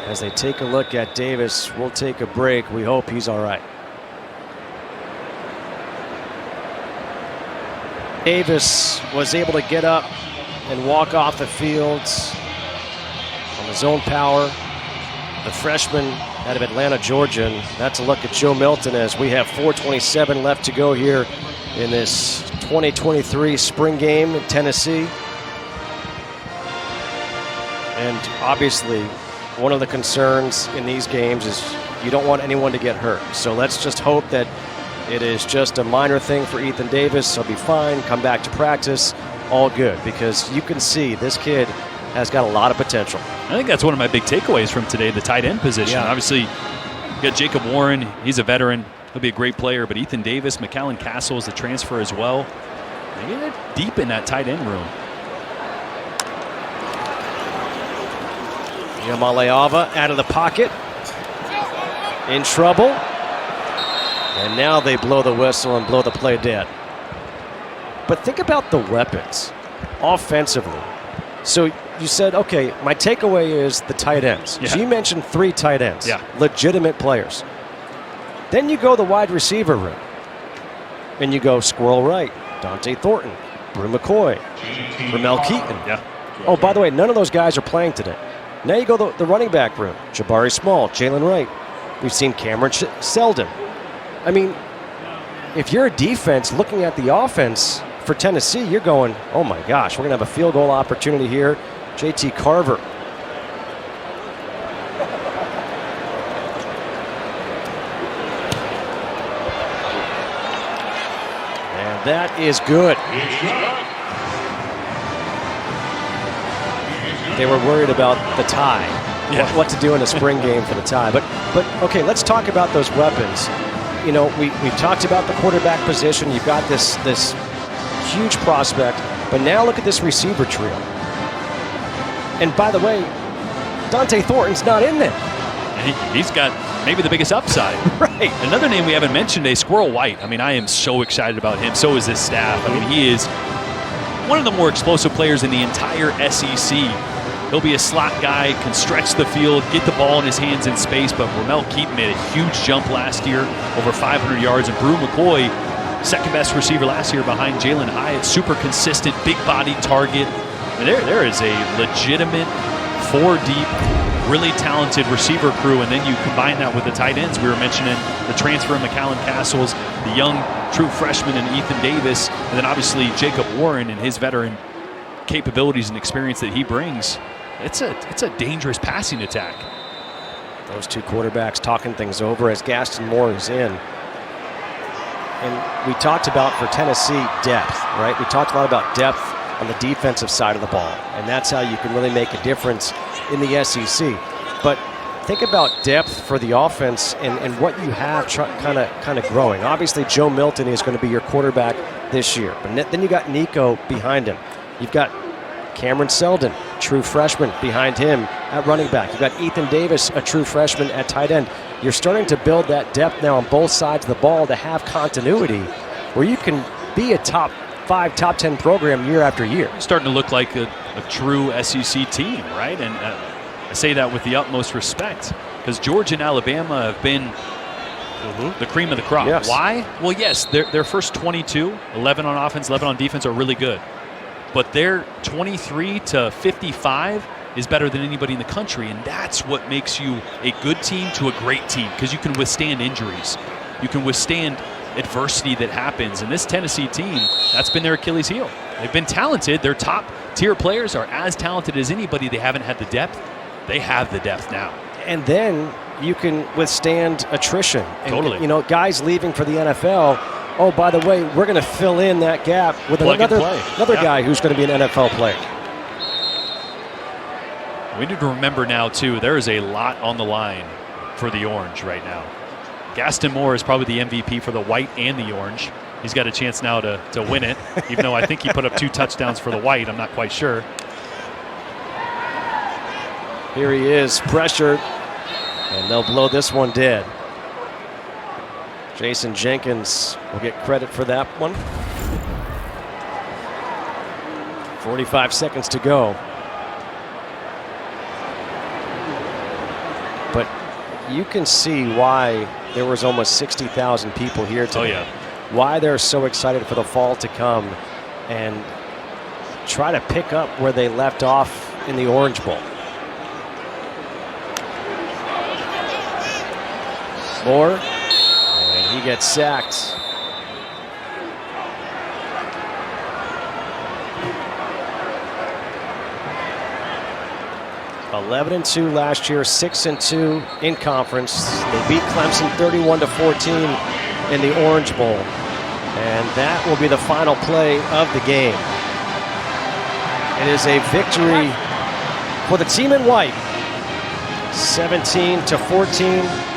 C: As they take a look at Davis, we'll take a break. We hope he's all right. Davis was able to get up and walk off the field on his own power. The freshman out of Atlanta, Georgia. And that's a look at Joe Milton as we have 4:27 left to go here in this 2023 spring game in Tennessee. And obviously, one of the concerns in these games is you don't want anyone to get hurt. So let's just hope that it is just a minor thing for Ethan Davis. He'll be fine, come back to practice, all good. Because you can see this kid has got a lot of potential.
D: I think that's one of my big takeaways from today, the tight end position.
C: Yeah.
D: Obviously, you got Jacob Warren. He's a veteran. He'll be a great player. But Ethan Davis, McAllen Castle is the transfer as well. They get deep in that tight end room.
C: Yamaleava out of the pocket. In trouble. And now they blow the whistle and blow the play dead. But think about the weapons offensively. So you said, okay, my takeaway is the tight ends.
D: Yeah.
C: So you mentioned 3 tight ends,
D: yeah,
C: legitimate players. Then you go the wide receiver room. And you go Squirrel Wright, Dante Thornton, Brew McCoy, Ramel Keaton.
D: Yeah.
C: Oh, by the way, none of those guys are playing today. Now you go the running back room. Jabari Small, Jalen Wright. We've seen Cameron Seldon. I mean, if you're a defense looking at the offense for Tennessee, you're going, oh my gosh, we're going to have a field goal opportunity here. J.T. Carver. And that is good. They were worried about the tie.
D: Yeah.
C: What to do in a spring game for the tie. But okay, let's talk about those weapons. You know, we've talked about the quarterback position. You've got this huge prospect, but now look at this receiver trio. And by the way, Dante Thornton's not in there.
D: And he's got maybe the biggest upside.
C: Right.
D: Another name we haven't mentioned, Squirrel White. I mean, I am so excited about him. So is this staff. I mean, he is one of the more explosive players in the entire SEC. He'll be a slot guy, can stretch the field, get the ball in his hands in space, but Ramel Keaton made a huge jump last year, over 500 yards, and Brew McCoy, second best receiver last year behind Jalen Hyatt, super consistent, big-bodied target. And there is a legitimate 4-deep, really talented receiver crew, and then you combine that with the tight ends. We were mentioning the transfer of McAllen Castles, the young true freshman in Ethan Davis, and then obviously Jacob Warren and his veteran capabilities and experience that he brings. It's a dangerous passing attack.
C: Those two quarterbacks talking things over as Gaston Moore is in. And we talked about for Tennessee depth, right? We talked a lot about depth on the defensive side of the ball, and that's how you can really make a difference in the SEC. But think about depth for the offense and what you have kind of growing. Obviously, Joe Milton is going to be your quarterback this year, but then you got Nico behind him. You've got Cameron Seldon, true freshman, behind him at running back. You've got Ethan Davis, a true freshman at tight end. You're starting to build that depth now on both sides of the ball to have continuity where you can be a top 5, top 10 program year after year.
D: Starting to look like a true SEC team, right? And I say that with the utmost respect because Georgia and Alabama have been the cream of the crop.
C: Yes.
D: Why? Well, yes, their first 22, 11 on offense, 11 on defense are really good. But their 23 to 55 is better than anybody in the country, and that's what makes you a good team to a great team because you can withstand injuries. You can withstand adversity that happens, and this Tennessee team, that's been their Achilles heel. They've been talented. Their top-tier players are as talented as anybody. They haven't had the depth. They have the depth now.
C: And then you can withstand attrition. And,
D: totally.
C: You know, guys leaving for the NFL, oh, by the way, we're going to fill in that gap with another guy who's going to be an NFL player.
D: We need to remember now, too, there is a lot on the line for the Orange right now. Gaston Moore is probably the MVP for the white and the orange. He's got a chance now to win it, even though I think he put up 2 touchdowns for the white. I'm not quite sure.
C: Here he is, pressured, and they'll blow this one dead. Jason Jenkins will get credit for that one. 45 seconds to go. but you can see why there was almost 60,000 people here today.
D: Oh, yeah.
C: Why they're so excited for the fall to come and try to pick up where they left off in the Orange Bowl. Moore, and he gets sacked. (11-2) last year, 6-2 in conference. They beat Clemson 31-14 in the Orange Bowl, and that will be the final play of the game. It is a victory for the team in white, 17-14.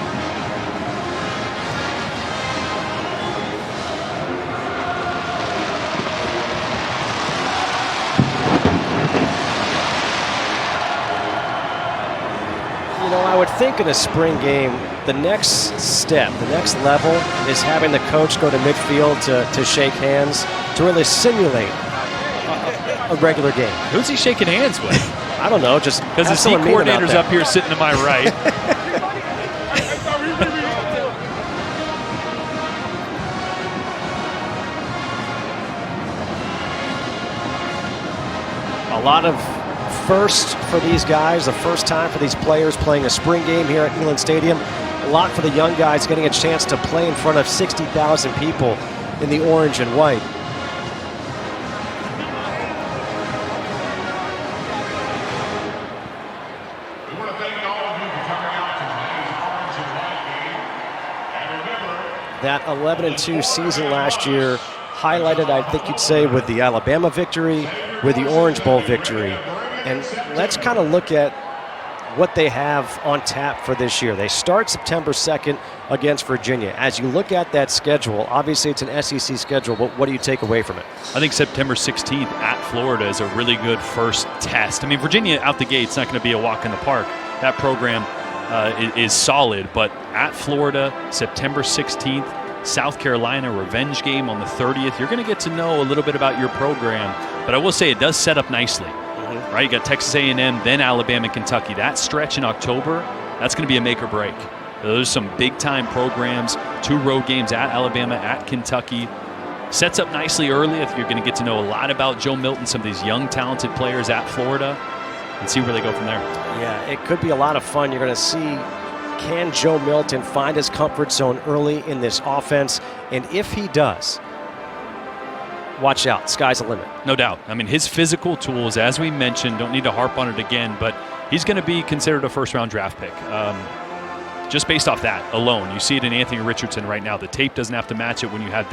C: I would think in a spring game, the next step, the next level is having the coach go to midfield to shake hands, to really simulate a regular game.
D: Who's he shaking hands with?
C: I don't know, just
D: because the C coordinator's up here sitting to my right.
C: A lot of first for these guys, the first time for these players playing a spring game here at Neyland Stadium. A lot for the young guys getting a chance to play in front of 60,000 people in the orange and white. That 11-2 season last year highlighted, I think you'd say, with the Alabama victory, with the Orange Bowl victory. And let's kind of look at what they have on tap for this year. They start September 2nd against Virginia. As you look at that schedule, obviously it's an SEC schedule, but what do you take away from it?
D: I think September 16th at Florida is a really good first test. I mean, Virginia out the gate's not going to be a walk in the park. That program is solid, but at Florida, September 16th, South Carolina, revenge game on the 30th. You're going to get to know a little bit about your program, but I will say it does set up nicely. Right, you got Texas A&M, then Alabama and Kentucky. That stretch in October, that's going to be a make or break. Those are some big-time programs, 2 road games at Alabama, at Kentucky. Sets up nicely early. If you're going to get to know a lot about Joe Milton, some of these young, talented players at Florida, and see where they go from there.
C: Yeah, it could be a lot of fun. You're going to see, can Joe Milton find his comfort zone early in this offense? And if he does, watch out, sky's the limit.
D: No doubt. I mean, his physical tools, as we mentioned, don't need to harp on it again, but he's going to be considered a first-round draft pick. Just based off that alone. You see it in Anthony Richardson right now. The tape doesn't have to match it when you have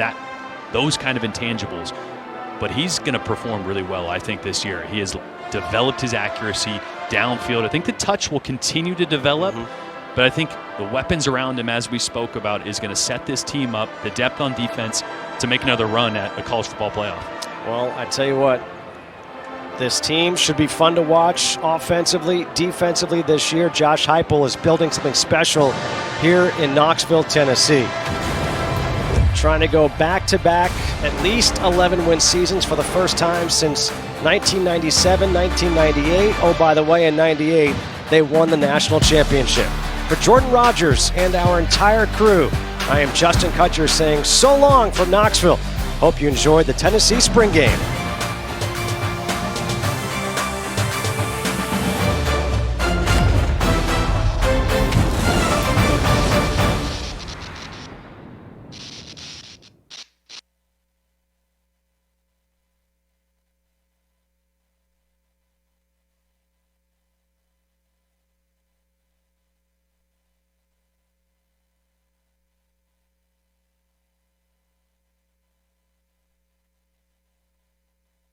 D: those kind of intangibles. But he's going to perform really well, I think, this year. He has developed his accuracy downfield. I think the touch will continue to develop, but I think the weapons around him, as we spoke about, is going to set this team up, the depth on defense, to make another run at a college football playoff.
C: Well, I tell you what, this team should be fun to watch offensively, defensively this year. Josh Heupel is building something special here in Knoxville, Tennessee. Trying to go back-to-back, at least 11-win seasons for the first time since 1997, 1998. Oh, by the way, in 98, they won the national championship. For Jordan Rogers and our entire crew, I am Justin Kutcher saying so long from Knoxville. Hope you enjoyed the Tennessee spring game.